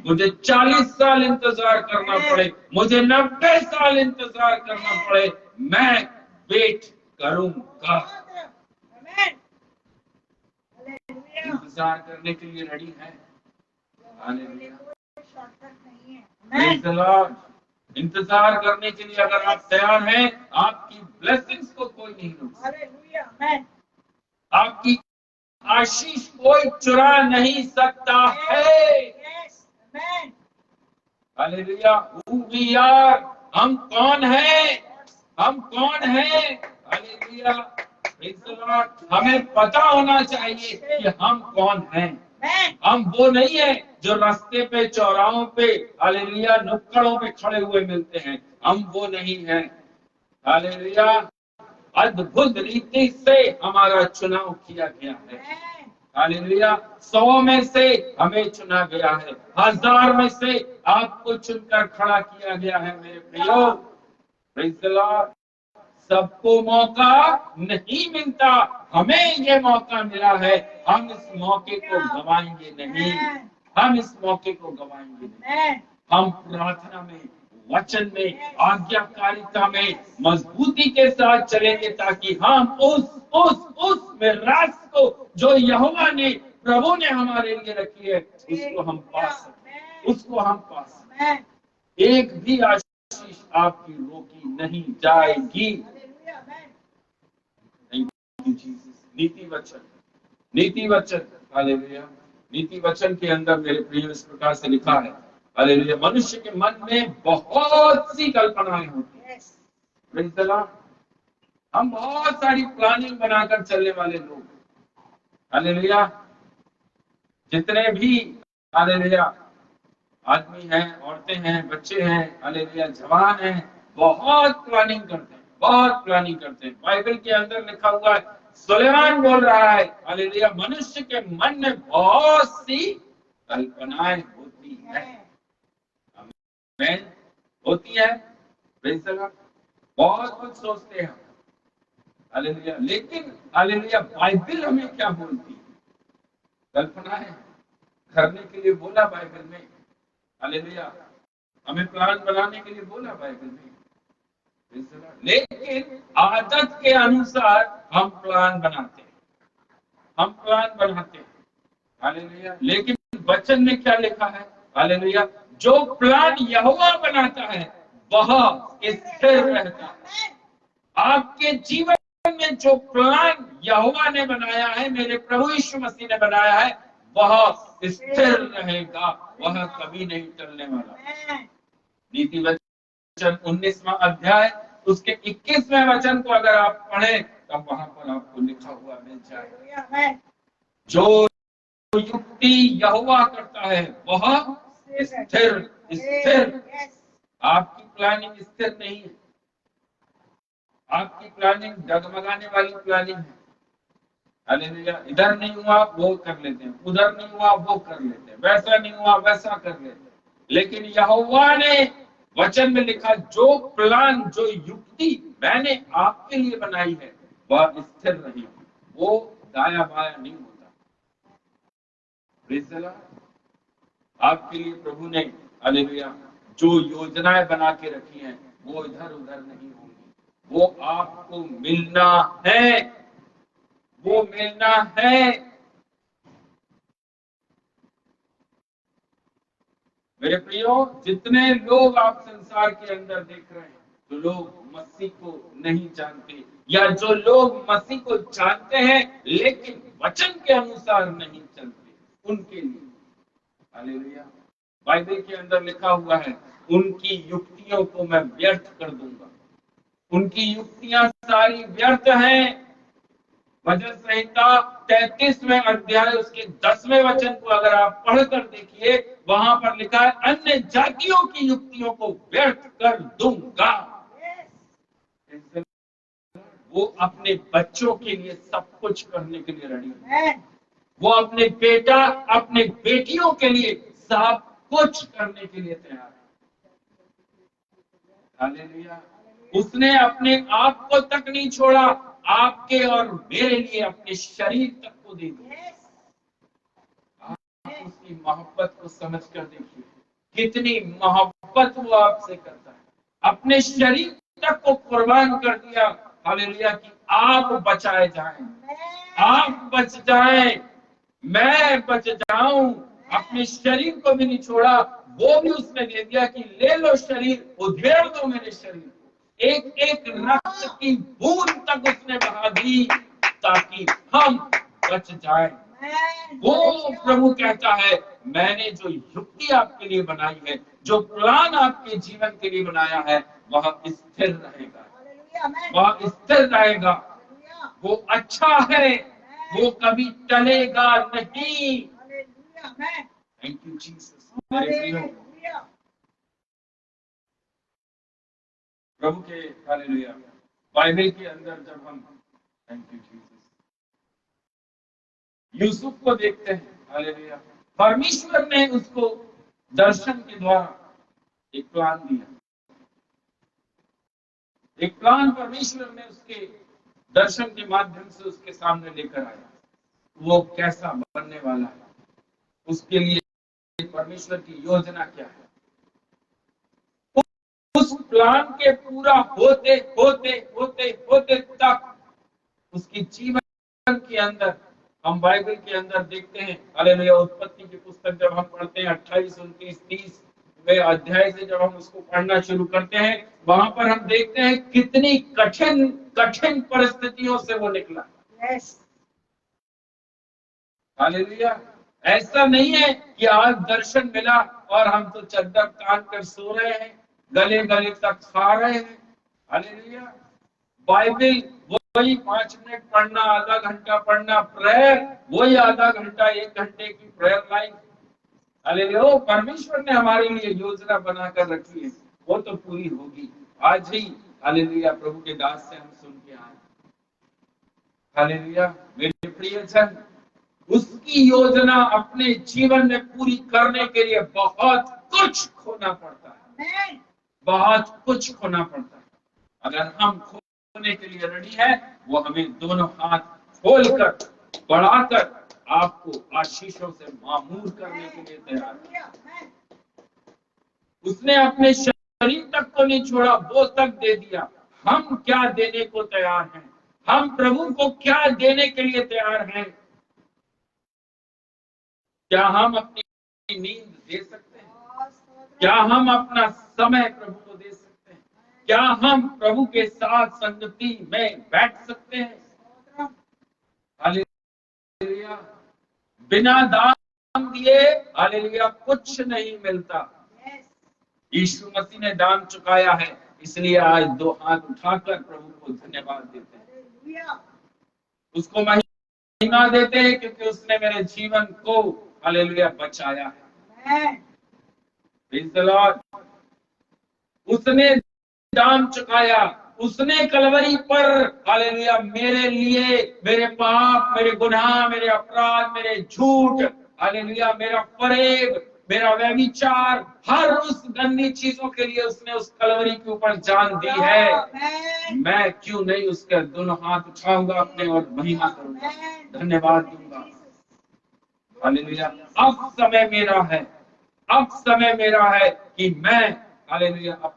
मुझे 40 साल इंतजार करना पड़े, मुझे 90 साल इंतजार करना पड़े, मैं वेट करूंगा। इंतजार करने के लिए रेडी है। Praise the Lord. इंतजार करने के लिए अगर आप तैयार हैं, आपकी ब्लेसिंग्स को कोई नहीं रोक सकता, आपकी आशीष कोई चुरा नहीं सकता है। हालेलुया, हू वी आर, हम कौन हैं, हम कौन हैं। Hallelujah, praise the Lord. हमें पता होना चाहिए कि हम कौन हैं। हम वो नहीं है जो रास्ते पे, चौराहों पे, हालेलुया, नुक्कड़ों पे खड़े हुए मिलते हैं, हम वो नहीं हैं। हालेलुया, अद्भुत रीति से हमारा चुनाव किया गया है। हालेलुया, 100 में से हमें चुना गया है, 1000 में से आपको चुनकर खड़ा किया गया है मेरे प्रियो। Praise the Lord. सबको मौका नहीं मिलता, हमें ये मौका मिला है, हम इस मौके को गवाएंगे नहीं, हम इस मौके को गवाएंगे नहीं। हम प्रार्थना में, वचन में, आज्ञाकारिता में मजबूती के साथ चलेंगे ताकि हम उस मिरास को जो यहोवा ने, प्रभु ने हमारे लिए रखी है, उसको हम पा सकें, उसको हम पा सकें। एक भी आशीष आपकी रोकी नहीं जाएगी। नीति वचन, नीति वचन, हालेलुया। नीति वचन के अंदर मेरे प्रिय इस प्रकार से लिखा है, हालेलुया, मनुष्य के मन में बहुत सी कल्पनाएं होती हैं। Praise the Lord. हम बहुत सारी प्लानिंग बनाकर चलने वाले लोग, हालेलुया। जितने भी हालेलुया आदमी हैं, औरतें हैं, बच्चे हैं, हालेलुया, जवान हैं, बहुत प्लानिंग करते हैं, बहुत प्लानिंग करते हैं। बाइबल के अंदर लिखा हुआ है, सुलेमान बोल रहा है, हालेलुया, मनुष्य के मन में बहुत सी कल्पनाएं होती हैं, होती है। बहुत कुछ सोचते हैं, हालेलुया, लेकिन हालेलुया बाइबल हमें क्या बोलती है? कल्पनाएं करने के लिए बोला बाइबल में, हालेलुया, हमें प्लान बनाने के लिए बोला बाइबल में, लेकिन आदत के अनुसार हम प्लान बनाते हैं, हम प्लान बनाते हैं, हालेलुया। लेकिन वचन में क्या लिखा है? हालेलुया, जो प्लान यहोवा बनाता है वह स्थिर रहता है। आपके जीवन में जो प्लान यहोवा ने बनाया है, मेरे प्रभु यीशु मसीह ने बनाया है, वह स्थिर रहेगा, वह कभी नहीं टलने वाला। नीति वचन 19वां अध्याय उसके 21वें वचन को अगर आप पढ़ें तब वहां पर आपको लिखा हुआ मिल जाएगा, जो युक्ति यहोवा करता है वह स्थिर स्थिर। आपकी प्लानिंग स्थिर नहीं है, आपकी प्लानिंग डगमगाने वाली प्लानिंग है, हालेलुया। इधर नहीं हुआ वो कर लेते हैं, उधर नहीं हुआ वो कर लेते हैं, वैसा नहीं हुआ वैसा कर लेते हैं। लेकिन यहोवा ने वचन में लिखा, जो प्लान, जो युक्ति मैंने आपके लिए बनाई है वह स्थिर रहेगी, वो दाया बाया नहीं होता। Praise the Lord. आपके लिए प्रभु ने, हालेलुया, जो योजनाएं बना के रखी हैं वो इधर उधर नहीं होंगी, वो आपको मिलना है, वो मिलना है। मेरे प्रियो, जितने लोग आप संसार के अंदर देख रहे हैं, जो लोग मसीह को नहीं जानते या जो लोग मसीह को जानते हैं लेकिन वचन के अनुसार नहीं चलते, उनके लिए हालेलुया बाइबल के अंदर लिखा हुआ है, उनकी युक्तियों को मैं व्यर्थ कर दूंगा। उनकी युक्तियां सारी व्यर्थ हैं। भजन संहिता 33वें अध्याय उसके 10वें वचन को अगर आप पढ़कर देखिए, वहां पर लिखा है, अन्य जातियों की युक्तियों को व्यर्थ कर दूंगा। वो अपने बच्चों के लिए सब कुछ करने के लिए रेडी है। वो अपने बेटा, अपने बेटियों के लिए सब कुछ करने के लिए तैयार है। हालेलुया। उसने अपने आप को तक नहीं छोड़ा, आपके और मेरे लिए अपने शरीर तक को दे दिया। आप उसकी मोहब्बत को समझ कर देखिए, कितनी मोहब्बत वो आपसे करता है। अपने शरीर तक को कुर्बान कर दिया, हालेलुया, कि आप बचाए जाएं, आप बच जाएं, मैं बच जाऊं। अपने शरीर को भी नहीं छोड़ा, वो भी उसने दे दिया कि ले लो शरीर, उधेड़ दो मेरे शरीर को। एक एक रक्त की बूंद तक उसने बहा दी ताकि हम बच जाएं। वो प्रभु कहता है, मैंने जो युक्ति आपके लिए बनाई है, जो प्लान आपके जीवन के लिए बनाया है, वह स्थिर रहेगा, वह स्थिर रहेगा। वो अच्छा है, वो कभी टलेगा नहीं। Thank you Jesus. प्रभु के हालेलुया बाइबल के अंदर जब हम, थैंक यू जीसस, यूसुफ को देखते हैं, हालेलुया, परमेश्वर ने उसको दर्शन के द्वारा एक प्लान दिया। एक प्लान परमेश्वर ने उसके दर्शन के माध्यम से उसके सामने लेकर आया। वो कैसा बनने वाला है, उसके लिए परमेश्वर की योजना क्या है, उस प्लान के पूरा होते होते होते होते तक उसकी जीवन के अंदर, हम बाइबल के अंदर देखते हैं, हालेलुया, उत्पत्ति की पुस्तक जब हम पढ़ते हैं 28, 29, 30 अध्याय से जब हम उसको पढ़ना शुरू करते हैं, वहां पर हम देखते हैं कितनी कठिन कठिन परिस्थितियों से वो निकला। हालेलुया। ऐसा नहीं है कि आज दर्शन मिला और हम तो चद्दर तान कर सो रहे हैं, गले गले तक खा रहे हैं। हालेलुया। बाइबल वही 5 मिनट पढ़ना, आधा घंटा पढ़ना, प्रेयर वही आधा घंटा 1 घंटे की प्रेयर लाइफ। हालेलुया। परमेश्वर ने हमारे लिए योजना बनाकर रखी है, वो तो पूरी होगी। आज ही हालेलुया प्रभु के दास से हम सुन के आए। हालेलुया। मेरे प्रियजन, उसकी योजना अपने जीवन में पूरी करने के लिए बहुत कुछ खोना पड़ता है, बहुत कुछ खोना पड़ता है। अगर हम खोने के लिए रेडी है, वो हमें दोनों हाथ खोलकर बढ़ाकर आपको आशीषों से मामूर करने के लिए तैयार है। उसने अपने शरीर तक को नहीं छोड़ा, वो तक दे दिया। हम क्या देने को तैयार हैं? हम प्रभु को क्या देने के लिए तैयार हैं? क्या हम अपनी नींद दे सकते हैं? क्या हम अपना समय प्रभु को दे सकते हैं? क्या हम प्रभु के साथ संगति में बैठ सकते हैं? हालेलुया। बिना दान दिए हालेलुया कुछ नहीं मिलता। यीशु मसीह ने दान चुकाया है, इसलिए आज 2 हाथ उठाकर प्रभु को धन्यवाद देते हैं, उसको महिमा देते हैं, क्योंकि उसने मेरे जीवन को हालेलुया बचाया है। Praise the Lord. उसने दाम चुकाया, उसने कलवरी पर हालेलुया मेरे लिए, मेरे पाप, मेरे गुनाह, मेरे अपराध, मेरे झूठ, हालेलुया मेरा फरेब, मेरा व्यभिचार, हर उस गंदी चीजों के लिए उसने उस कलवरी के ऊपर जान दी है। मैं क्यों नहीं उसके दोनों हाथ उठाऊंगा अपने और महिमा करूंगा, धन्यवाद दूंगा। हालेलुया। अब समय मेरा है, अब समय मेरा है कि मैं हालेलुया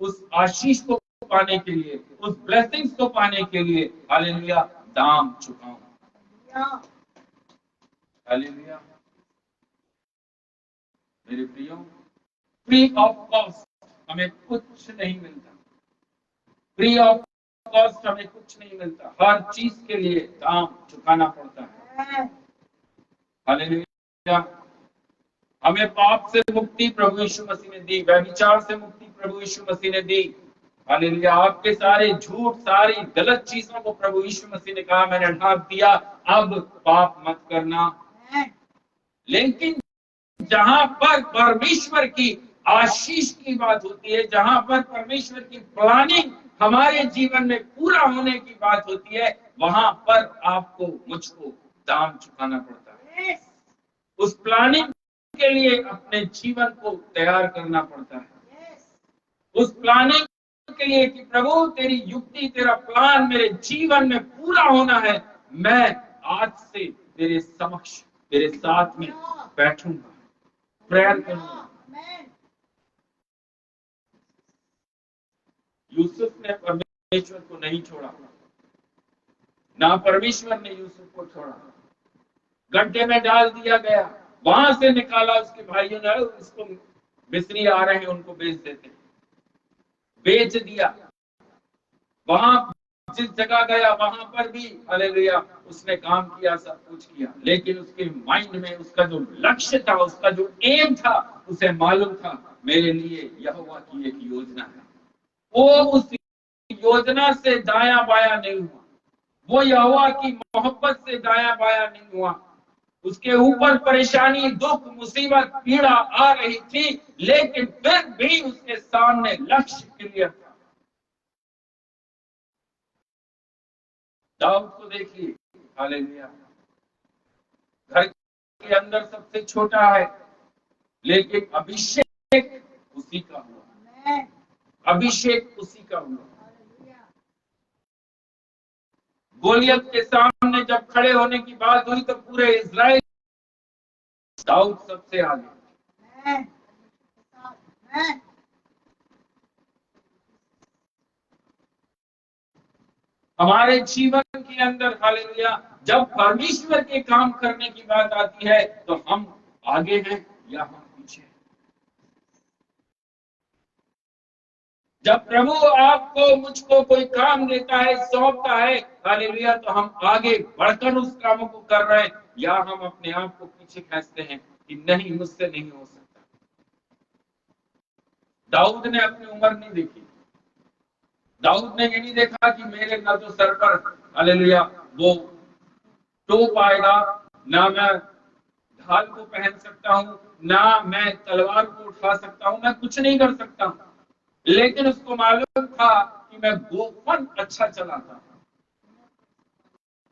उस आशीष को पाने के लिए, उस ब्लेसिंग्स को पाने के लिए हालेलुया दाम चुकाऊं। हालेलुया। मेरे प्रियो, फ्री ऑफ कॉस्ट हमें कुछ नहीं मिलता, फ्री ऑफ कॉस्ट हमें कुछ नहीं मिलता। हर चीज के लिए दाम चुकाना पड़ता है। हालेलुया। हमें पाप से मुक्ति प्रभु यीशु मसीह ने दी, व्यभिचार से मुक्ति प्रभु यीशु मसीह ने दी। हालेलुया। आपके सारे झूठ, सारी गलत चीजों को प्रभु यीशु मसीह ने कहा मैंने ढांक दिया, अब पाप मत करना। लेकिन जहां पर परमेश्वर की आशीष की बात होती है, जहां पर परमेश्वर की प्लानिंग हमारे जीवन में पूरा होने की बात होती है, वहां पर आपको मुझको दाम चुकाना पड़ता है। उस प्लानिंग के लिए अपने जीवन को तैयार करना पड़ता है। उस प्लानिंग के लिए कि प्रभु तेरी युक्ति, तेरा प्लान मेरे जीवन में पूरा होना है, मैं आज से तेरे समक्ष, तेरे साथ में बैठूंगा, प्रेयर करूंगा। यूसुफ ने परमेश्वर को नहीं छोड़ा, ना परमेश्वर ने यूसुफ को छोड़ा। गड्ढे में डाल दिया गया, वहां से निकाला उसके भाइयों ने, उसको मिस्री आ रहे हैं उनको बेच देते, बेच दिया। वहां जिस जगह गया वहां पर भी हालेलुया उसने काम किया, सब कुछ किया, लेकिन उसके माइंड में उसका जो लक्ष्य था, उसका जो एम था, उसे मालूम था मेरे लिए यहोवा की एक योजना है। वो उस योजना से दाया बाया नहीं हुआ, वो यहोवा की मोहब्बत से दाया बाया नहीं हुआ। उसके ऊपर परेशानी, दुख, मुसीबत, पीड़ा आ रही थी, लेकिन फिर भी उसके सामने लक्ष्य क्लियर था। दाऊद को देखिए, हालेलुया, घर के अंदर सबसे छोटा है, लेकिन अभिषेक उसी का हुआ, अभिषेक उसी का हुआ। गोलियत के सामने जब खड़े होने की बात हुई तो पूरे इजराइल, दाऊद सबसे आगे। हमारे जीवन के अंदर हालेलुया जब परमेश्वर के काम करने की बात आती है तो हम आगे हैं या हम पीछे हैं। जब प्रभु आपको मुझको कोई काम देता है, सौंपता है हालेलुया, तो हम आगे बढ़कर उस काम को कर रहे हैं या हम अपने आप को पीछे खींचते हैं कि नहीं, मुझसे नहीं हो सकता। दाऊद ने अपनी उम्र नहीं देखी। दाऊद ने ये नहीं देखा कि मेरे ना तो सर पर हालेलुया वो टोप आएगा, ना मैं ढाल को पहन सकता हूं, ना मैं तलवार को उठा सकता हूं, मैं कुछ नहीं कर सकता हूं। लेकिन उसको मालूम था कि मैं गोफन अच्छा चलाता हूं।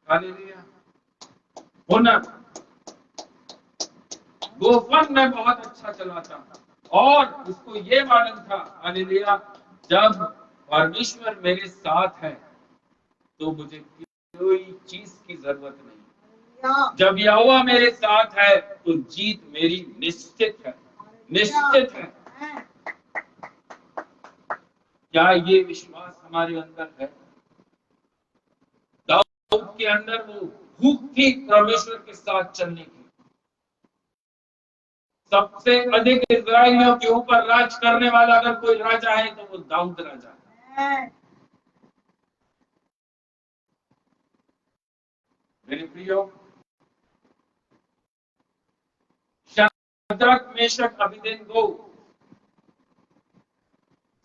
हालेलुया, हुनर गोफन में बहुत अच्छा चलाता हूं। और उसको ये मालूम था हालेलुया, जब परमेश्वर मेरे साथ है तो मुझे कोई चीज की जरूरत नहीं। जब यहोवा मेरे साथ है तो जीत मेरी निश्चित है, निश्चित है। क्या ये विश्वास हमारे अंदर है? दाऊद के अंदर वो भूख थी परमेश्वर के साथ चलने की। सबसे अधिक इस्राएलियों के ऊपर राज करने वाला अगर कोई राजा है तो वो दाऊद राजा है। मेरे प्रियो, शद्रक, मेशक, अबेदनगो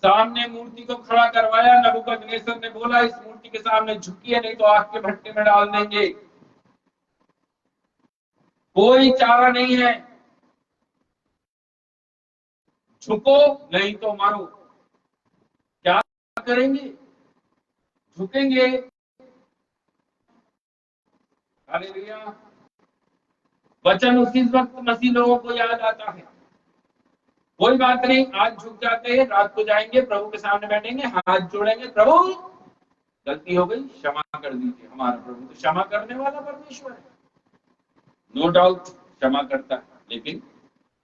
सामने मूर्ति को खड़ा करवाया। नबूकदनेस्सर ने बोला इस मूर्ति के सामने झुकिए, नहीं तो आग के भट्टे में डाल देंगे। कोई चारा नहीं है, झुको नहीं तो मारो। क्या करेंगे? झुकेंगे। हालेलुया। वचन उसी वक्त मसीह लोगों को याद आता है। कोई बात नहीं, आज झुक जाते हैं, रात को जाएंगे प्रभु के सामने बैठेंगे, हाथ जोड़ेंगे, प्रभु गलती हो गई, क्षमा कर दीजिए। हमारा प्रभु तो क्षमा करने वाला परमेश्वर है, नो डाउट क्षमा करता है, लेकिन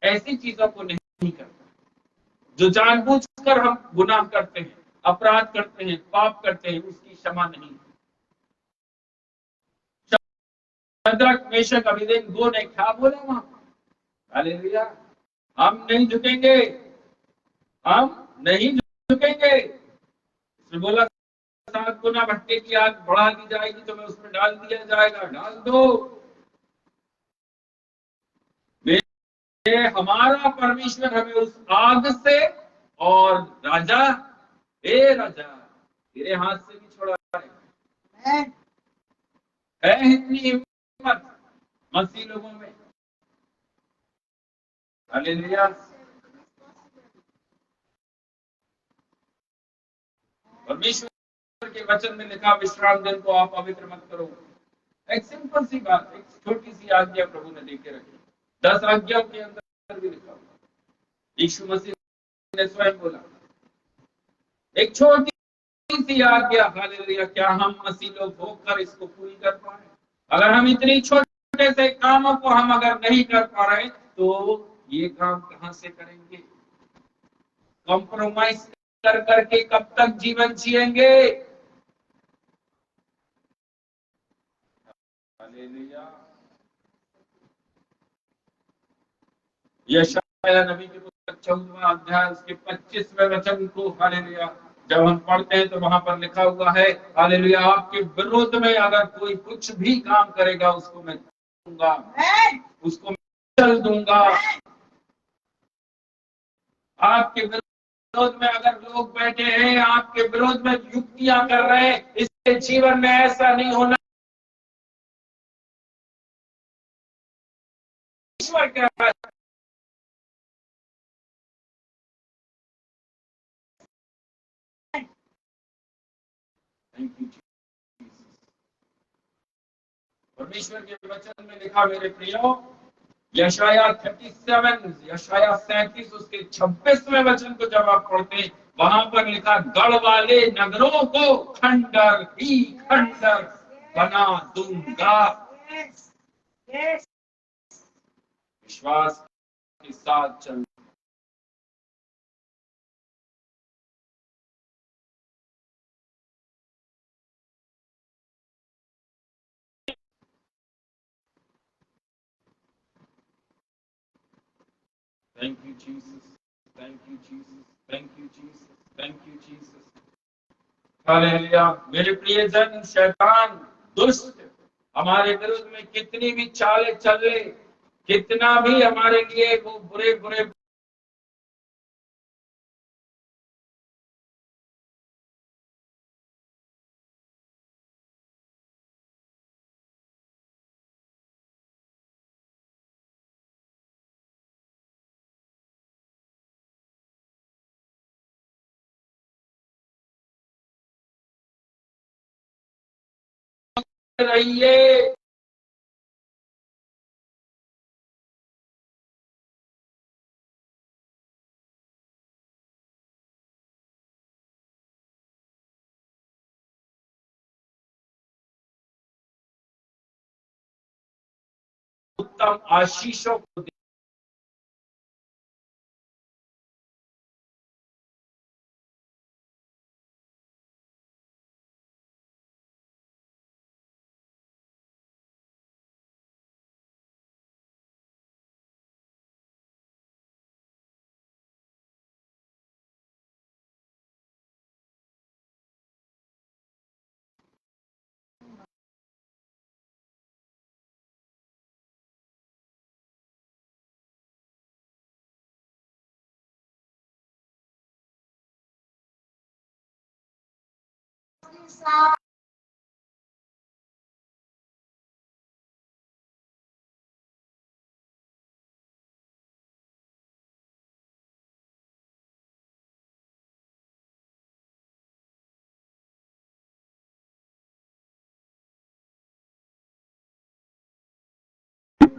ऐसी चीजों को नहीं करता जो जानबूझकर हम गुनाह करते हैं, अपराध करते हैं, पाप करते हैं, उसकी क्षमा नहीं। शद्रक, मेशक, अबेदनगो ने क्या बोला वहां? हालेलुया, हम नहीं झुकेंगे, हम नहीं झुकेंगे। उसने बोला 7 गुना भट्टे की आग बढ़ा दी जाएगी तो मैं उसमें डाल दिया जाएगा, डाल दो। हमारा परमेश्वर हमें उस आग से, और राजा, ए राजा तेरे हाथ से भी छुड़ा है इतनी हिम्मत मसीह लोगों में। हालेलुया। परमेश्वर के वचन में लिखा विश्राम दिन को आप पवित्र मत करो। एक सिंपल सी बात, एक छोटी सी आज्ञा प्रभु ने देके रखी। 10 आज्ञाओं के अंदर भी लिखा हुआ, यीशु मसीह ने स्वयं बोला, एक छोटी सी आज्ञा। हालेलुया। क्या हम मसीह लोग होकर इसको पूरी कर पा रहे? अगर हम इतनी छोटे से कामों को हम अगर नहीं कर पा रहे तो ये काम कहां से करेंगे? कॉम्प्रोमाइज कर करके कब तक जीवन जिएंगे? हालेलुया। यशायाह नबी की पुस्तक 14वां अध्याय उसके 25वें वचन को हालेलुया जब हम पढ़ते हैं तो वहां पर लिखा हुआ है हालेलुया, आपके विरोध में अगर कोई कुछ भी काम करेगा उसको मैं दूंगा, उसको मैं चल दूंगा। आपके विरोध में अगर लोग बैठे हैं, आपके विरोध में युक्तियां कर रहे हैं, इसके जीवन में ऐसा नहीं होना। ईश्वर कह रहा है परमेश्वर के वचन में लिखा मेरे प्रियो, यशायाह 37 उसके 26वें वचन को जब आप पढ़ते हैं वहां पर लिखा, गढ़ वाले नगरों को खंडर ही खंडर बना दूंगा। विश्वास के साथ चल। Thank you Jesus, thank you Jesus, thank you Jesus, thank you Jesus. Hallelujah. मेरे प्रियजन, शैतान दुष्ट हमारे विरुद्ध में कितनी भी चालें चल ले, कितना भी हमारे लिए वो बुरे बुरे रहिए। उत्तम आशीषों को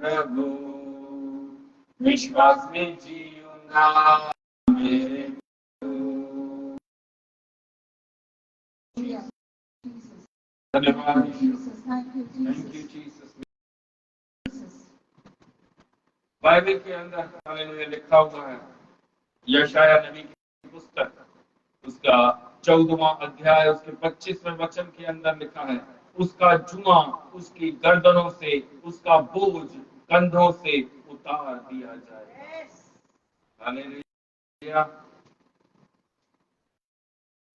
प्रभु विश्वास में जीऊंगा मेरे धन्यवाद
Jesus, thank you,
thank you
Jesus.
Jesus. Bible के अंदर हालेलुया लिखा हुआ है, यशाया नबी की पुस्तक उसका 14वां अध्याय उसके 25वें वचन के अंदर लिखा है, उसका जुआ उसकी गर्दनों से, उसका बोझ कंधों से उतार दिया जाएगा। हालेलुया।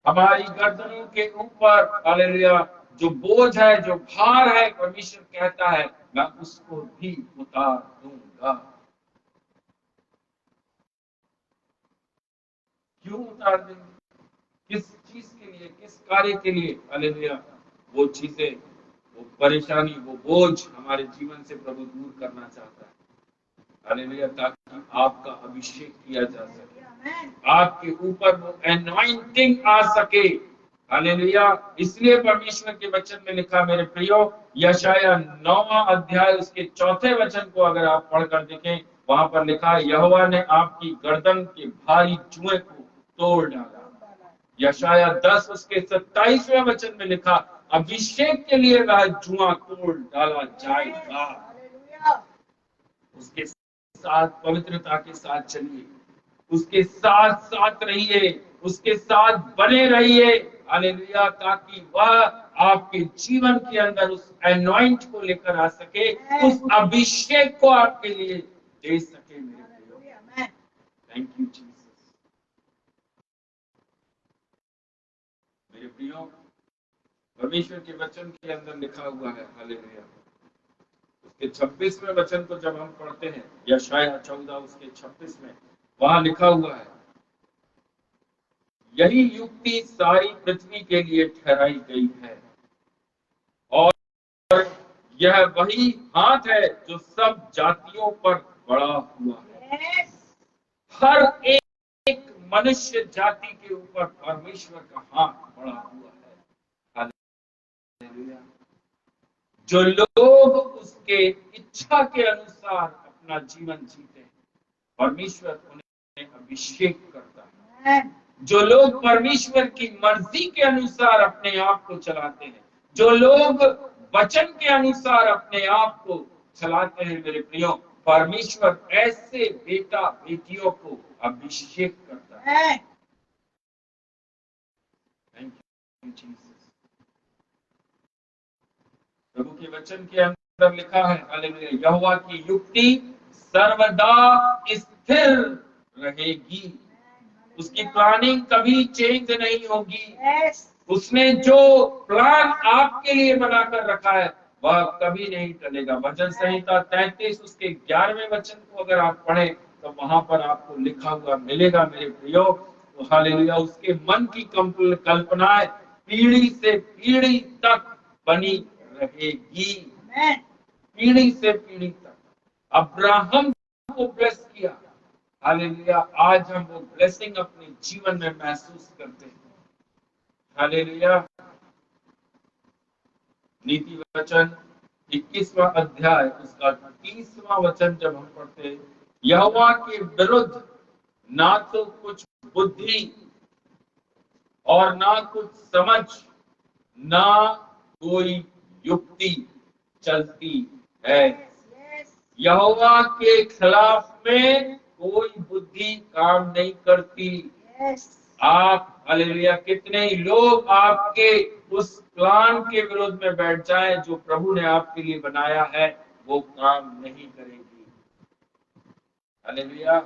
हमारी गर्दनों के ऊपर हालेलुया जो बोझ है, जो भार है, परमेश्वर कहता है मैं उसको भी उतार दूंगा। क्यों उतार देंगे? किस चीज के लिए, किस कार्य के लिए? हालेलुया। वो चीजें, वो परेशानी, वो बोझ हमारे जीवन से प्रभु दूर करना चाहता है। हालेलुया। ताकि आपका अभिषेक किया जा सके, आपके ऊपर वो एनॉइंटिंग आ सके। हालेलुया। इसलिए परमेश्वर के वचन में लिखा, मेरे प्रियो, यशाया 9वां अध्याय उसके 4थे वचन को अगर आप पढ़कर देखें, वहां पर लिखा है, यहोवा ने आपकी गर्दन के भारी जुए को तोड़ डाला। यशाया 10 उसके 27वें वचन में लिखा, अभिषेक के लिए वह जुआ तोड़ डाला जाएगा। उसके साथ पवित्रता के साथ चलिए, उसके साथ साथ रहिए, उसके साथ बने रहिए। हालेलुया। ताकि वह आपके जीवन के अंदर उस एनॉइंट को लेकर आ सके, उस अभिषेक को आपके लिए दे सके। मेरे प्रियो, थैंक यू जीसस। मेरे प्रियो, परमेश्वर के वचन के अंदर लिखा हुआ है, हालेलुया, उसके 26वें वचन को जब हम पढ़ते हैं, यशाया 14 उसके 26 में, वहां लिखा हुआ है, यही युक्ति सारी पृथ्वी के लिए ठहराई गई है और यह वही हाथ है जो सब जातियों पर बड़ा हुआ है। हर एक मनुष्य जाति के ऊपर परमेश्वर का हाथ बड़ा हुआ है। हालेलुया। जो लोग उसके इच्छा के अनुसार अपना जीवन जीते हैं, परमेश्वर उन्हें अभिषेक करता है। जो लोग परमेश्वर की मर्जी के अनुसार अपने आप को चलाते हैं, जो लोग वचन के अनुसार अपने आप को चलाते हैं मेरे प्रियो, परमेश्वर ऐसे बेटा बेटियों को अभिषेक करता है। Thank you Jesus. प्रभु के वचन के अंदर लिखा है, हालेलुया, यहोवा की युक्ति सर्वदा स्थिर रहेगी, उसकी प्लानिंग कभी चेंज नहीं होगी। उसने जो प्लान आपके लिए बनाकर रखा है वह कभी नहीं टलेगा। भजन संहिता 33 उसके 11वें वचन को अगर आप पढ़ें तो वहां पर आपको लिखा हुआ मिलेगा मेरे प्रियो। तो हालेलुया, उसके मन की कल्पनाएं पीढ़ी से पीढ़ी तक बनी रहेगी, पीढ़ी से पीढ़ी तक। अब्राहम को ब्लेस किया, हालेलुया, आज हम वो ब्लेसिंग अपने जीवन में महसूस करते हैं। हालेलुया। नीति वचन 21वां अध्याय उसका 30वां वचन जब हम पढ़ते हैं, यहोवा के विरुद्ध ना तो कुछ बुद्धि और ना कुछ समझ, ना कोई युक्ति चलती है। यहोवा के खिलाफ में कोई बुद्धि काम नहीं करती। आप हालेलुया, कितने ही लोग आपके उस प्लान के विरोध में बैठ जाएं जो प्रभु ने आपके लिए बनाया है, वो काम नहीं करेगी। हालेलुया,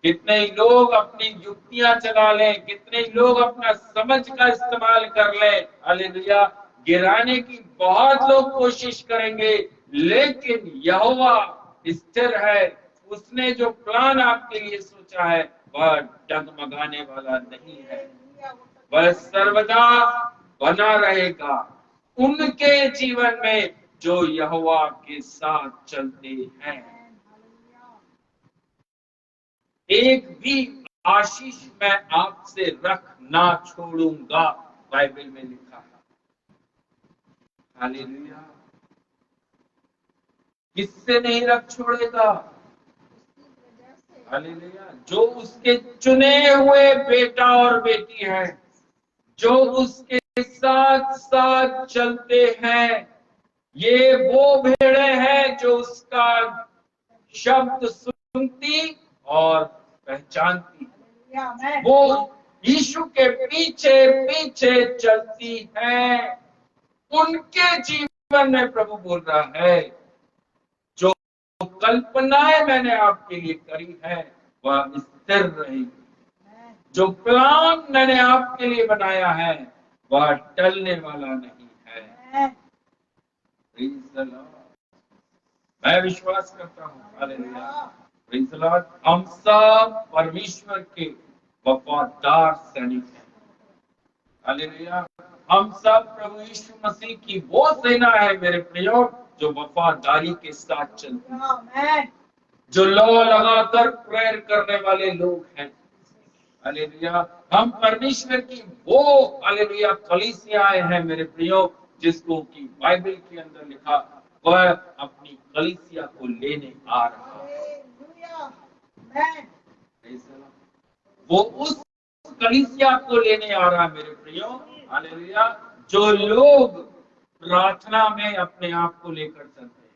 कितने ही लोग अपनी युक्तियां चला लें, कितने ही लोग अपना समझ का इस्तेमाल कर लें, हालेलुया, गिराने की बहुत लोग कोशिश करेंगे, लेकिन यहोवा स्थिर है। उसने जो प्लान आपके लिए सोचा है वह डगमगाने वाला नहीं है, वह सर्वदा बना रहेगा उनके जीवन में जो यहोवा के साथ चलते हैं। एक भी आशीष मैं आपसे रख ना छोड़ूंगा, बाइबल में लिखा है। हालेलुया, किससे नहीं रख छोड़ेगा? हालेलुया, जो उसके चुने हुए बेटा और बेटी हैं, जो उसके साथ साथ चलते हैं। ये वो भेड़े हैं जो उसका शब्द सुनती और पहचानती, वो यीशु के पीछे पीछे चलती हैं। उनके जीवन में प्रभु बोल रहा है, जो कल्पनाएं मैंने आपके लिए करी है वह स्थिर रहेगी, जो प्लान मैंने आपके लिए बनाया है वह टलने वाला नहीं है। Praise the Lord. मैं विश्वास करता हूँ, हालेलुया, प्रेज़ द लॉर्ड, हम सब परमेश्वर के वफादार सैनिक हैं। हालेलुया, हम सब प्रभु यीशु मसीह की वो सेना है मेरे प्रियो, जो वफादारी के साथ चलती है, जो लौ लगाकर प्रेयर करने वाले लोग हैं। हालेलुया, हम परमेश्वर की वो हालेलुया कलीसियाएं हैं मेरे प्रियो, जिसको की बाइबल के अंदर लिखा वह अपनी कलीसिया को लेने आ रहा है। वो उस कलीसिया को लेने आ रहा है मेरे प्रियो, हालेलुया, जो लोग प्रार्थना में अपने आप को लेकर चलते हैं,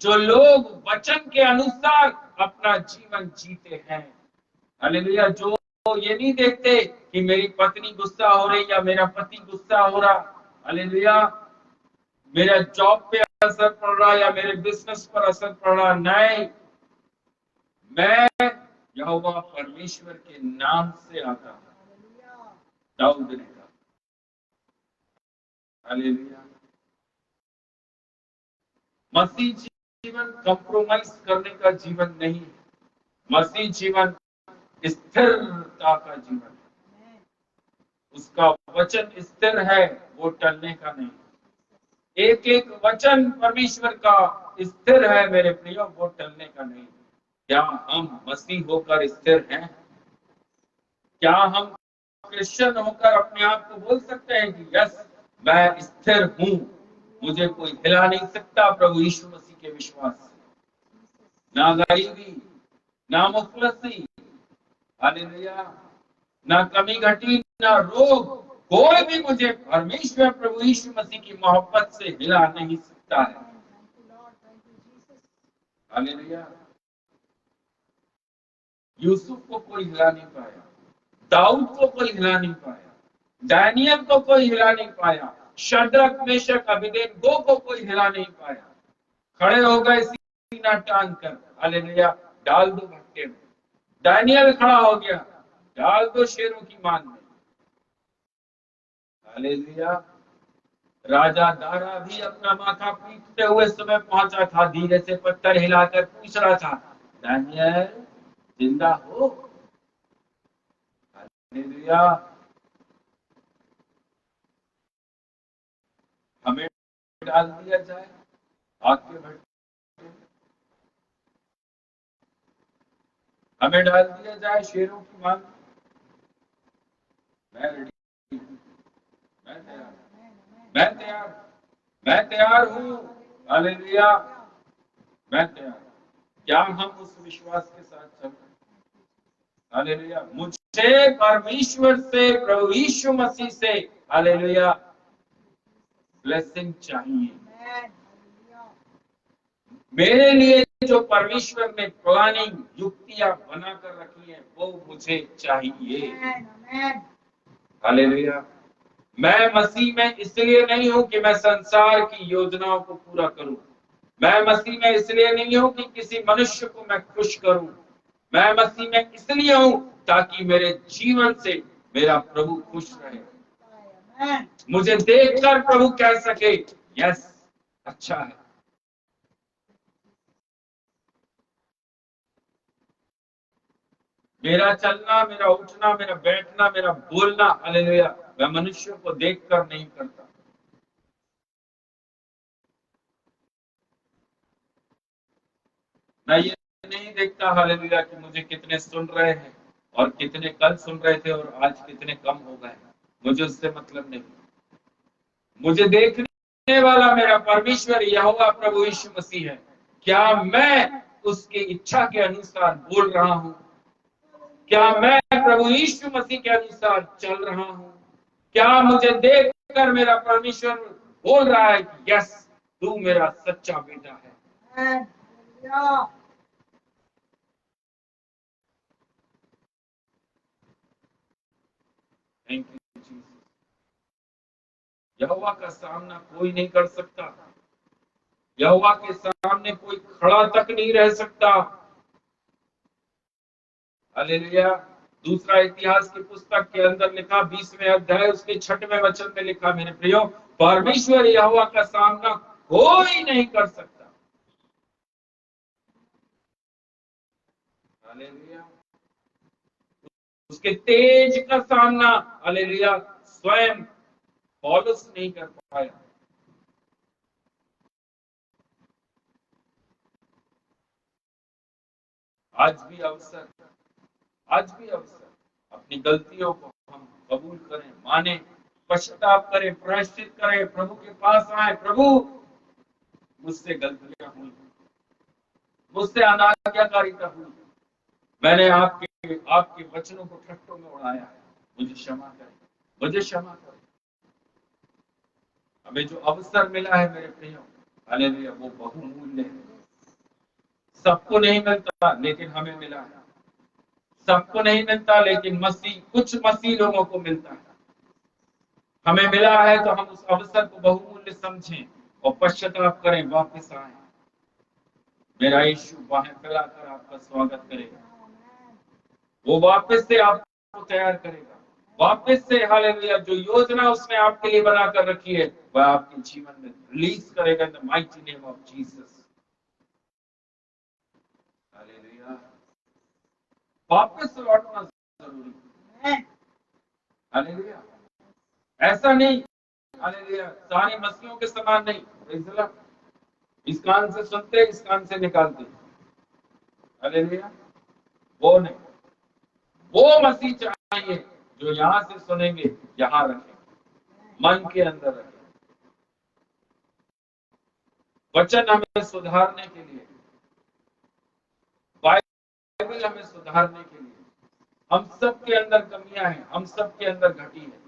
जो लोग वचन के अनुसार अपना जीवन जीते हैं। हालेलुया, जो ये नहीं देखते कि मेरी पत्नी गुस्सा हो रही या मेरा पति गुस्सा हो रहा, हालेलुया, मेरा जॉब पे असर पड़ रहा या मेरे बिजनेस पर असर पड़ रहा, नहीं, मैं यहोवा परमेश्वर के नाम से आता हूं। दाऊद ने कहा, हालेलुया, मसीह जीवन कंप्रोमाइज करने का जीवन नहीं, मसीह जीवन स्थिरता का जीवन है। उसका वचन स्थिर है, वो टलने का नहीं। एक एक वचन परमेश्वर का स्थिर है मेरे प्रियो, वो टलने का नहीं। क्या हम मसीह होकर स्थिर हैं? क्या हम क्रिश्चियन होकर अपने आप को बोल सकते हैं कि यस मैं स्थिर हूं, मुझे कोई हिला नहीं सकता प्रभु यीशु मसीह के विश्वास से? ना गरीबी, ना मुफलसी, हालेलुया, ना कमी घटी, ना रोग, कोई भी मुझे परमेश्वर प्रभु यीशु मसीह की मोहब्बत से हिला नहीं सकता है। हालेलुया। यूसुफ को कोई हिला नहीं पाया, दाऊद को कोई हिला नहीं पाया, दानियल को कोई हिला नहीं पाया, शद्रक मेशक अबेदनगो को कोई हिला नहीं पाया। खड़े हो गए सीना टांग कर, हालेलुया, डाल दो भट्टे में। दानियल खड़ा हो गया, डाल दो शेरों की मान में। हालेलुया। राजा दारा भी अपना माथा पीटते हुए समय पहुंचा था, धीरे से पत्थर हिलाकर पूछ रहा था, दानियल जिंदा हो? हालेलुया। हमें डाल दिया जाए आग के भट्टे में, हमें डाल दिया जाए शेरों की मान में। मैं रेडी हूं, मैं तैयार, मैं तैयार, मैं तैयार हूं। हालेलुया, मैं तैयार। क्या हम उस विश्वास के साथ चल रहे हैं? हालेलुया। मुझे परमेश्वर से, प्रभु यीशु मसीह से, हालेलुया, ब्लेसिंग चाहिए। मेरे लिए जो परमेश्वर ने प्लानिंग, युक्तियां बनाकर रखी है, वो मुझे चाहिए। हालेलुया। मैं मसीह में इसलिए नहीं हूं कि मैं संसार की योजनाओं को पूरा करूं। मैं मसीह में इसलिए नहीं हूं कि किसी मनुष्य को मैं खुश करूं। मैं मसीह में इसलिए हूं ताकि मेरे जीवन से मेरा प्रभु खुश रहे। मुझे देखकर प्रभु कह सके, यस, अच्छा है। मेरा चलना, मेरा उठना, मेरा बैठना, मेरा बोलना, हालेलुया, मैं मनुष्यों को देखकर नहीं करता। मैं ये नहीं देखता, हालेलुया, कि मुझे कितने सुन रहे हैं और कितने कल सुन रहे थे और आज कितने कम हो गए। मुझे उससे मतलब नहीं। मुझे देखने वाला मेरा परमेश्वर यहोवा प्रभु यीशु मसीह है। क्या मैं उसकी इच्छा के अनुसार बोल रहा हूं? क्या मैं प्रभु यीशु मसीह के अनुसार चल रहा हूं? क्या मुझे देखकर मेरा परमेश्वर बोल रहा है कि यस, तू मेरा सच्चा बेटा है? Thank you Jesus. यहोवा का सामना कोई नहीं कर सकता। यहोवा के सामने कोई खड़ा तक नहीं रह सकता। हालेलुया। दूसरा इतिहास की पुस्तक के अंदर लिखा 20वें अध्याय उसके 6वें वचन में लिखा, मेरे प्रियो, परमेश्वर यहोवा का सामना कोई नहीं कर सकता। हालेलुया। उसके तेज का सामना, हालेलुया, स्वयं पौलुस नहीं कर पाया। आज भी अवसर अपनी गलतियों को हम कबूल करें, माने, पश्चाताप करें, प्रायश्चित करें, प्रभु के पास आए, प्रभु मुझसे गलतियां हुई, मुझसे अनाज्ञाकारिता हुई, मैंने आपके वचनों को ठट्टों में उड़ाया है, मुझे क्षमा करें, मुझे क्षमा करें। हमें जो अवसर मिला है मेरे प्रियो, हालेलुया, वो बहुमूल्य है। सबको नहीं मिलता, लेकिन हमें मिला है। सबको नहीं मिलता, लेकिन कुछ मसीह लोगों को मिलता है। हमें मिला है तो हम उस अवसर को बहुमूल्य समझें और पश्चाताप करें, वापस आए। मेरा यीशु बाहें फैलाकर आपका स्वागत करेगा। वो वापस से आपको तैयार करेगा, वापस से, हालेलुया, जो योजना उसने आपके लिए बनाकर रखी है वह आपके जीवन में रिलीज करेगा in the mighty name of Jesus. Hallelujah. वापस लौटना जरूरी है। हालेलुया। ऐसा नहीं, हालेलुया, सारे मसीहों के समान नहीं, इस कान से सुनते, इस कान से निकालते। हालेलुया। वो नहीं, वो मसीह चाहिए जो यहां से सुनेंगे यहां रखें, मन के अंदर रखें। वचन हमें सुधारने के लिए, बाइबल हमें सुधारने के लिए। हम सब के अंदर कमियां हैं, हम सब के अंदर घटी है,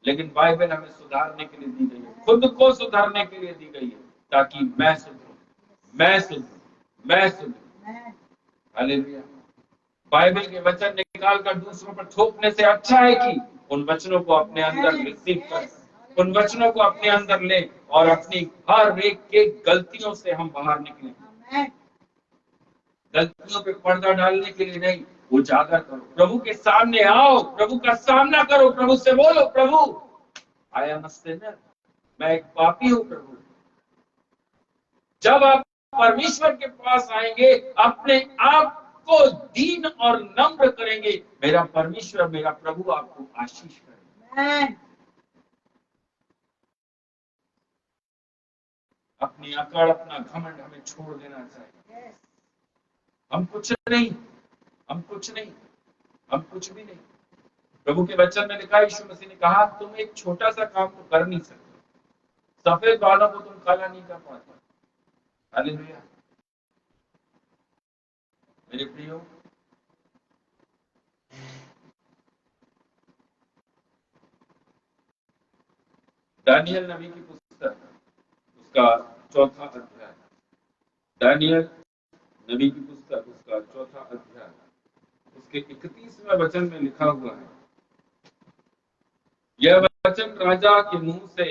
लेकिन बाइबल हमें सुधारने के लिए दी गई है, खुद को सुधारने के लिए दी गई है, ताकि मैं सुधरूं, मैं सुधरूं, मैं सुधरूं। हालेलुया। बाइबल के वचन निकाल कर दूसरों पर थोपने से अच्छा है कि उन वचनों को अपने अंदर रिसीव कर, उन वचनों को अपने अंदर ले और अपनी हर एक के गलतियों से हम बाहर निकलें। गलतियों पे पर्दा डालने के लिए नहीं, उजागर करो, प्रभु के सामने आओ, प्रभु का सामना करो, प्रभु से बोलो, प्रभु आई एम अ सिनर, मैं एक पापी हूं प्रभु। जब आप परमेश्वर के पास आएंगे, अपने आप को दीन और नम्र करेंगे, मेरा परमेश्वर, मेरा प्रभु आपको आशीष करेगा। अपनी अकड़, अपना घमंड हमें छोड़ देना चाहिए। हम कुछ नहीं, हम कुछ नहीं, हम कुछ भी नहीं। प्रभु के वचन में लिखा, यीशु मसीह ने कहा, तुम एक छोटा सा काम तो कर नहीं सकते, सफेद बालों को तुम काला नहीं कर पाते। हालेलुया। मेरे प्रियो, दानियल नबी की पुस्तक, उसका 4था अध्याय, दानियल नबी की पुस्तक, उसका 4था अध्याय, उसके 31वें वचन में लिखा हुआ है, यह वचन राजा के मुंह से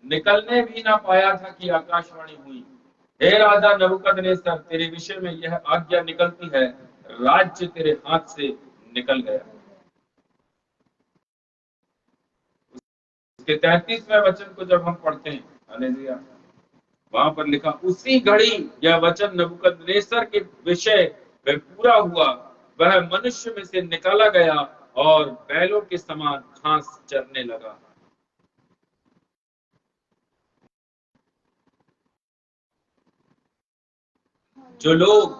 निकलने भी ना पाया था कि आकाशवाणी हुई, हे राजा नबूकदनेस्सर, तेरे विषय में यह आज्ञा निकलती है, राज्य तेरे हाथ से निकल गया। उसके 33वें वचन को जब हम पढ़ते हैं, हालेलुया, वहां पर लिखा, उसी घड़ी यह वचन नबूकदनेस्सर के विषय में पूरा हुआ, वह मनुष्य में से निकाला गया और बैलों के समान घास चरने लगा। जो लोग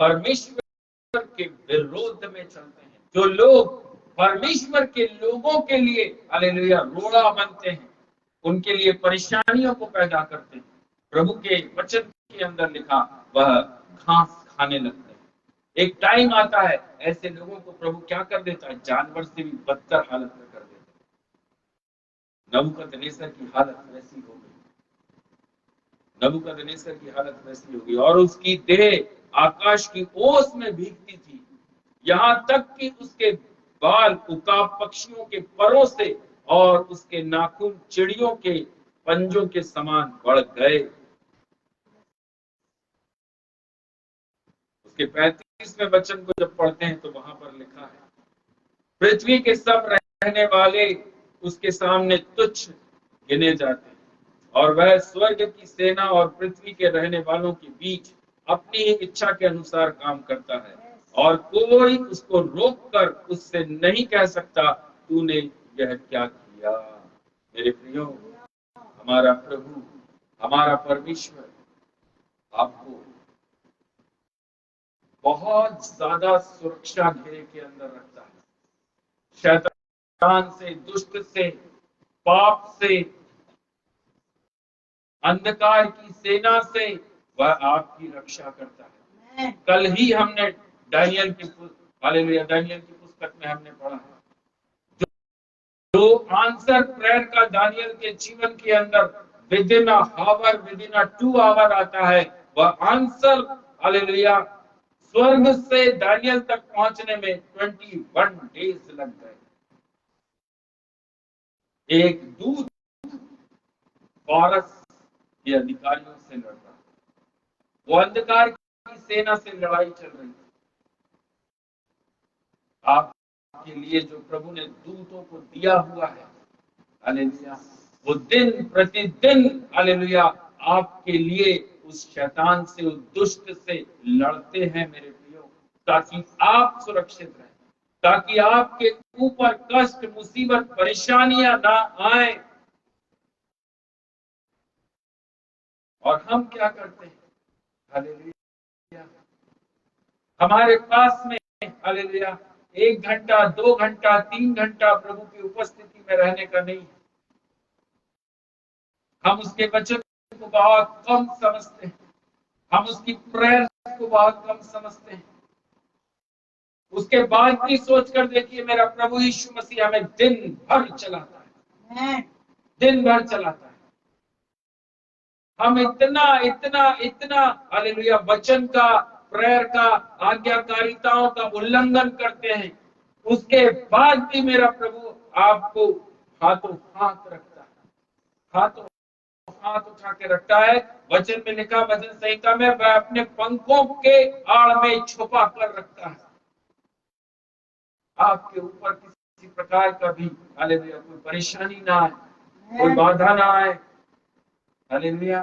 परमेश्वर के विरोध में चलते हैं, जो लोग परमेश्वर के लोगों के लिए, हालेलुया, रोड़ा बनते हैं, उनके लिए परेशानियों को पैदा करते हैं, प्रभु के वचन के अंदर लिखा, वह घास खाने लगते हैं। एक टाइम आता है, ऐसे लोगों को प्रभु क्या कर देता है, जानवर से भी बदतर हालत में कर देता है। नबूकदनेस्सर की हालत वैसी हो गई, नबूकदनेस्सर की हालत वैसी होगी, और उसकी देह आकाश की ओस में भीगती थी, यहां तक कि उसके बाल उकाब पक्षियों के परों से और उसके नाखून चिड़ियों के पंजों के समान बढ़ गए। उसके 35वें वचन को जब पढ़ते हैं तो वहां पर लिखा है, पृथ्वी के सब रहने वाले उसके सामने तुच्छ गिने जाते हैं, और वह स्वर्ग की सेना और पृथ्वी के रहने वालों के बीच अपनी ही इच्छा के अनुसार काम करता है, और कोई उसको रोककर उससे नहीं कह सकता, तूने यह क्या किया। मेरे प्रियो, हमारा प्रभु, हमारा परमेश्वर आपको बहुत ज्यादा सुरक्षा घेरे के अंदर रखता है, शैतान से, दुष्ट से, पाप से, अंधकार की सेना से वह आपकी रक्षा करता है। कल ही हमने दानियल की, हालेलुया, दानियल की पुस्तक में हमने पढ़ा है, जो आंसर प्रेयर का दानियल के जीवन के अंदर within a hour, within a 2 hour आता है, वह आंसर, हालेलुया, स्वर्ग से दानियल तक पहुंचने में 21 डेज लग गए। एक दूत फारस के अधिकारियों से लड़ रहा, वो अंधकार की सेना से लड़ाई चल रही थी। आपके लिए जो प्रभु ने दूतों को दिया हुआ है, हालेलुया, वो दिन प्रतिदिन, हालेलुया, आपके लिए उस शैतान से, उस दुष्ट से लड़ते हैं मेरे प्रियो, ताकि आप सुरक्षित रहें, ताकि आपके ऊपर कष्ट, मुसीबत, परेशानियां ना आए। और हम क्या करते हैं, हालेलुया, हमारे पास में, हालेलुया, 1 घंटा, 2 घंटा, 3 घंटा प्रभु की उपस्थिति में रहने का नहीं। हम उसके वचन को बहुत कम समझते हैं, हम उसकी प्रेयर को बहुत कम समझते हैं। उसके बाद भी सोच कर देखिए, मेरा प्रभु यीशु मसीह हमें दिन भर चलाता है, दिन भर चलाता है। हम इतना इतना इतना हालेलुया वचन का, प्रेयर का, आज्ञाकारिताओं का उल्लंघन करते हैं, उसके बाद भी मेरा प्रभु आपको हाथों हाथ रखता है, हाथों हाथ उठा के रखता है। वचन में लिखा, वचन संहिता में, वह अपने पंखों के आड़ में छुपा कर रखता है। आपके ऊपर किसी प्रकार का भी हालेलुया कोई परेशानी ना आए, कोई बाधा ना आए। हालेलुया,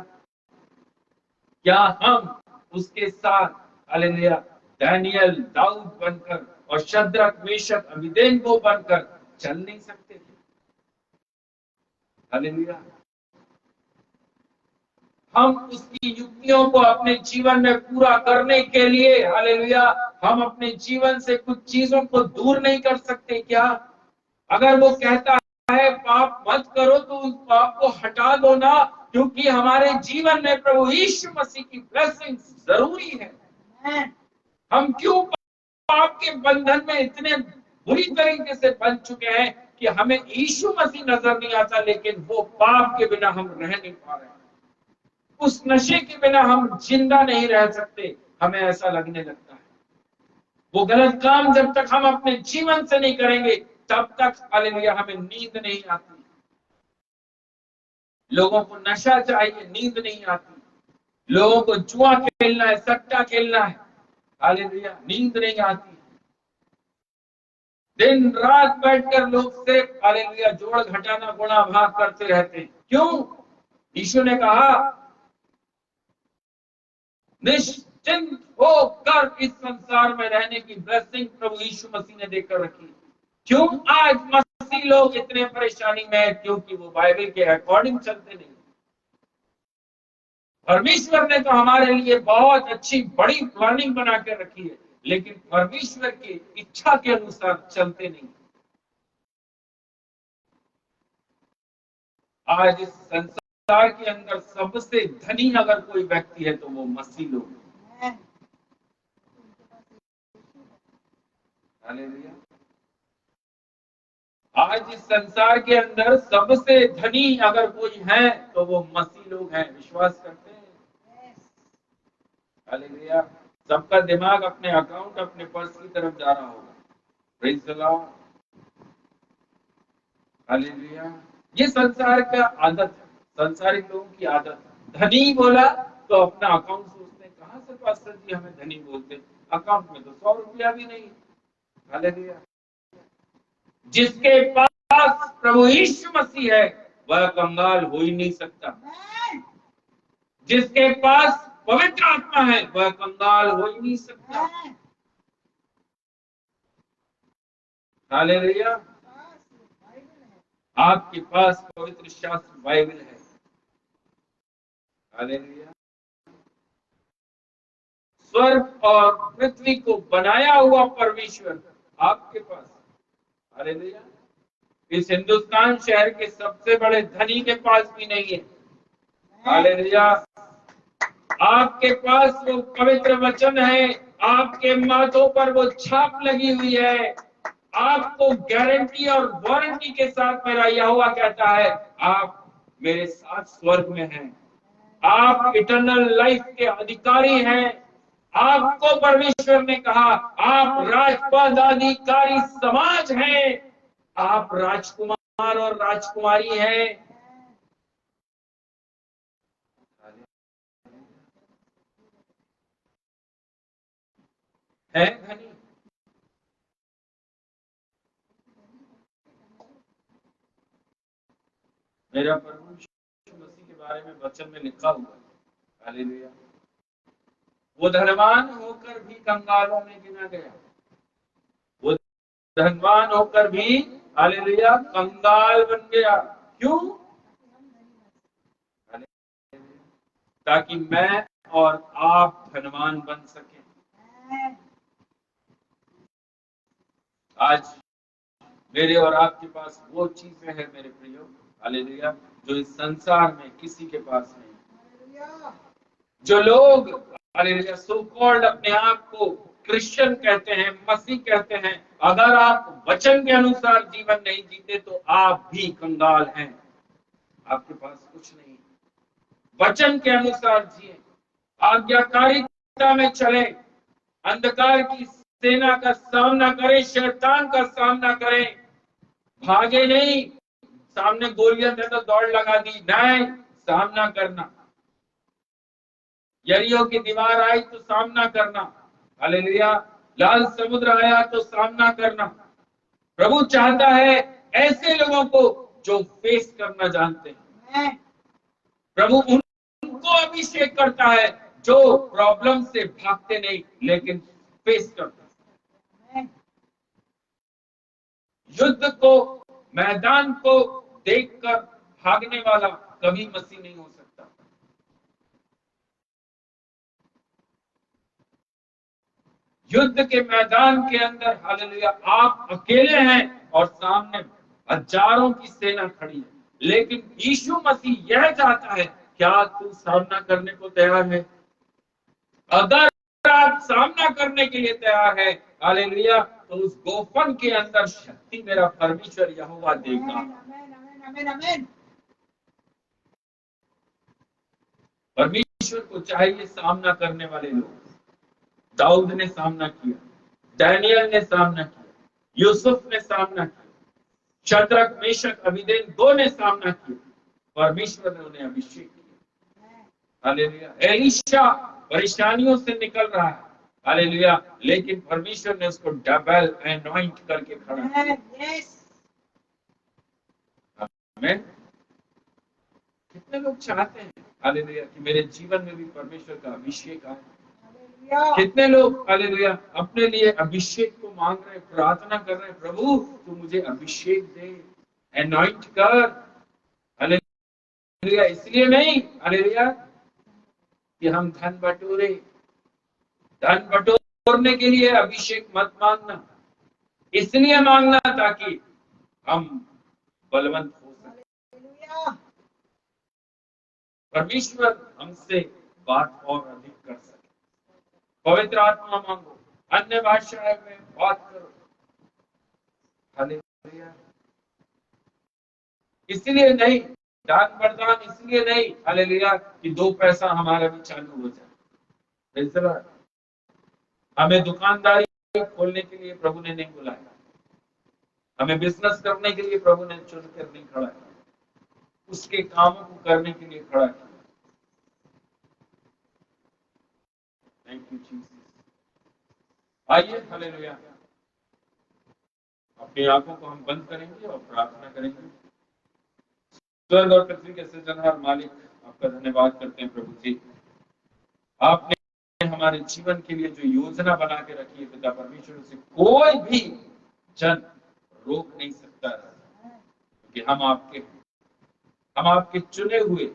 क्या हम उसके साथ हालेलुया दानियल, दाऊद बनकर और शद्रक, मेशक, अबेदनेगो बनकर चल नहीं सकते थे? हालेलुया, हम उसकी युक्तियों को अपने जीवन में पूरा करने के लिए हालेलुया हम अपने जीवन से कुछ चीजों को दूर नहीं कर सकते क्या? अगर वो कहता है पाप मत करो, तो उस पाप को हटा दो ना, क्योंकि हमारे जीवन में प्रभु यीशु मसीह की ब्लेसिंग जरूरी है। हम क्यों पाप के बंधन में इतने बुरी तरीके से बंध चुके हैं कि हमें यीशु मसीह नजर नहीं आता, लेकिन वो पाप के बिना हम रह नहीं पा रहे हैं, उस नशे के बिना हम जिंदा नहीं रह सकते। हमें ऐसा लगने लगता है वो गलत काम जब तक हम अपने जीवन से नहीं करेंगे, तब तक हालेलुया हमें नींद नहीं आती। लोगों को नशा चाहिए, नींद नहीं आती। लोगों को जुआ खेलना है, सट्टा खेलना है, हालेलुया नींद नहीं आती। दिन रात बैठकर लोग सिर्फ हालेलुया जोड़ घटाना, गुणा भाग करते रहते हैं। क्यों? यीशु ने कहा निश्चिंत होकर इस संसार में रहने की ब्लेसिंग प्रभु यीशु मसीह ने देकर रखी। क्यों आज मसीह लोग इतने परेशानी में है? क्योंकि वो बाइबल के अकॉर्डिंग चलते नहीं। परमेश्वर ने तो हमारे लिए बहुत अच्छी बड़ी प्लानिंग बना के रखी है, लेकिन परमेश्वर की इच्छा के अनुसार चलते नहीं। आज इस संसार के अंदर सबसे धनी अगर कोई व्यक्ति है तो वो मसीह लोग हैं। हालेलुया, आज इस संसार के अंदर सबसे धनी अगर कोई है तो वो मसीह लोग हैं। विश्वास करते हैं? हालेलुया, सबका दिमाग अपने अकाउंट, अपने पर्स की तरफ जा रहा होगा। Praise the Lord, hallelujah. ये संसार का आदत है, संसारिक लोगों की आदत है। धनी बोला तो अपना अकाउंट सोचते हैं, कहां से पास्टर जी हमें धनी बोलते हैं, अकाउंट में तो 100 रुपया भी नहीं। हालेलुया, जिसके पास प्रभु यीशु मसीह है वह कंगाल हो ही नहीं सकता। जिसके पास पवित्र आत्मा है वह कंगाल हो ही नहीं सकता। हालेलुया, आपके पास पवित्र शास्त्र बाइबल है। हालेलुया, स्वर्ग और पृथ्वी को बनाया हुआ परमेश्वर आपके पास। हालेलुया, इस हिंदुस्तान शहर के सबसे बड़े धनी के पास भी नहीं है। हालेलुया, आपके पास वो पवित्र वचन है, आपके माथों पर वो छाप लगी हुई है। आपको गारंटी और वारंटी के साथ मेरा यहोवा कहता है, आप मेरे साथ स्वर्ग में हैं, आप इटर्नल लाइफ के अधिकारी हैं। आपको परमेश्वर ने कहा आप राजपदाधिकारी समाज हैं, आप राजकुमार और राजकुमारी हैं। है धनी, मेरा प्रभु यीशु मसीह के बारे में वचन में लिखा हुआ है। हालेलुया, वो धनवान होकर भी कंगालों में गिना गया। वो धनवान होकर भी हालेलुया कंगाल बन गया। क्यों? ताकि मैं और आप धनवान बन सके। आज मेरे और आपके पास वो चीजें हैं मेरे प्रियो, हालेलुया, जो इस संसार में किसी के पास नहीं। जो लोग हालेलुया सो कॉल्ड अपने आप को क्रिश्चियन कहते हैं, मसीह कहते हैं, अगर आप वचन के अनुसार जीवन नहीं जीते तो आप भी कंगाल हैं, आपके पास कुछ नहीं। वचन के अनुसार जिए, आज्ञाकारिता में चले, अंधकार की सेना का सामना करें, शैतान का सामना करें, भागे नहीं, सामने गोलियां दे तो दौड़ लगा दी, नहीं, सामना करना। यरीहो की दीवार आई तो सामना करना, हालेलुया। लाल समुद्र आया तो सामना करना। प्रभु चाहता है ऐसे लोगों को जो फेस करना जानते हैं। प्रभु उनको अभिषेक करता है जो प्रॉब्लम से भागते नहीं लेकिन फेस करते हैं। युद्ध को, मैदान को देखकर भागने वाला कभी मसीह नहीं हो सकता। युद्ध के मैदान के अंदर, हालेलुया, आप अकेले हैं और सामने हजारों की सेना खड़ी है, लेकिन यीशु मसीह यह चाहता है, क्या तू सामना करने को तैयार है? अगर आप सामना करने के लिए तैयार है, हालेलुया, तो उस गोफन के अंदर शक्ति मेरा परमेश्वर यहोवा देगा। परमेश्वर को चाहिए सामना करने वाले लोग। दाऊद ने सामना किया, डैनियल ने सामना किया, यूसुफ ने सामना किया, शद्रक, मेशक, अबेदनगो ने सामना किया। परमेश्वर ने उन्हें अभिषेक किया। हालेलुया। एलीशा परेशानियों से निकल रहा है, हालेलुया, लेकिन परमेश्वर ने उसको डबल अनॉइंट करके खड़ा किया। आमीन। कितने लोग चाहते हैं, हालेलुया, कि मेरे जीवन में भी परमेश्वर का अभिषेक आए? कितने लोग, हालेलुया, अपने लिए अभिषेक को मांग रहे, प्रार्थना कर रहे हैं, प्रभु तू मुझे अभिषेक दे, अनॉइंट कर। हालेलुया। इसलिए नहीं, हालेलुया, कि हम धन बटोरने के लिए अभिषेक मत मांगना, इसलिए मांगना ताकि हम बलवंत हो सके, परमेश्वर हमसे बात और अधिक कर सके। पवित्र आत्मा मांगो, अन्य भाषाएं में बात करो, हालेलुया। इसलिए नहीं, दान वरदान इसलिए नहीं, हालेलुया, कि 2 पैसा हमारा भी चालू हो जाए। हमें दुकानदारी खोलने के लिए प्रभु ने नहीं बुलाया, हमें बिजनेस करने के लिए प्रभु ने चुन कर नहीं खड़ा किया, उसके कामों को करने के लिए खड़ा किया। Thank you Jesus. आइए, हालेलुया, अपनी आंखों को हम बंद करेंगे और प्रार्थना करेंगे। स्वर्ग और पृथ्वी के सृजनहार मालिक, आपका धन्यवाद करते हैं प्रभु जी, आपने हमारे जीवन के लिए जो योजना बना के रखी है पिता परमेश्वर, से कोई भी जन रोक नहीं सकता, क्योंकि हम आपके चुने हुए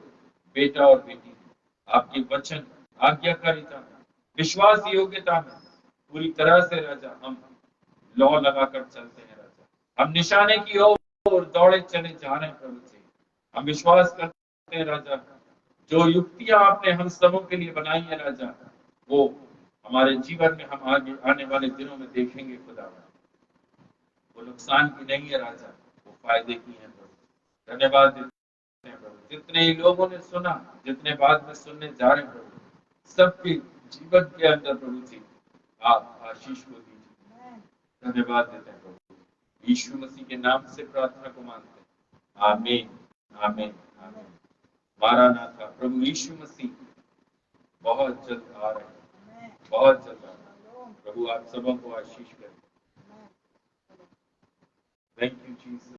बेटा और बेटी हैं। आपके वचन, आज्ञाकारिता में, विश्वास योग्यता में पूरी तरह से राजा हम लौ लगाकर चलते हैं राजा। हम निशाने की ओर दौड़े चले जा रहे हैं प्रभु जी। हम विश्वास करते हैं राजा, जो युक्तियां आपने हम सबों के लिए बनाई है राजा, वो हमारे जीवन में हम आगे आने वाले दिनों में देखेंगे खुदा। वो नुकसान की नहीं है राजा, वो फायदे की है प्रभु। धन्यवाद देते हैं प्रभु, जितने लोगों ने सुना, जितने बाद में सुनने जा रहे हैं प्रभु, सबके जीवन के अंदर प्रभु जी आप आशीष को दीजिए। धन्यवाद देते हैं प्रभु, यीशु मसीह के नाम से प्रार्थना को मांगते हैं, आमीन, आमीन, आमीन। मारानाथा, प्रभु यीशु मसीह बहुत जल्द आ रहे हैं, बहुत जल्द आ रहे हैं। प्रभु आप सबों को आशीष करें। Thank you Jesus.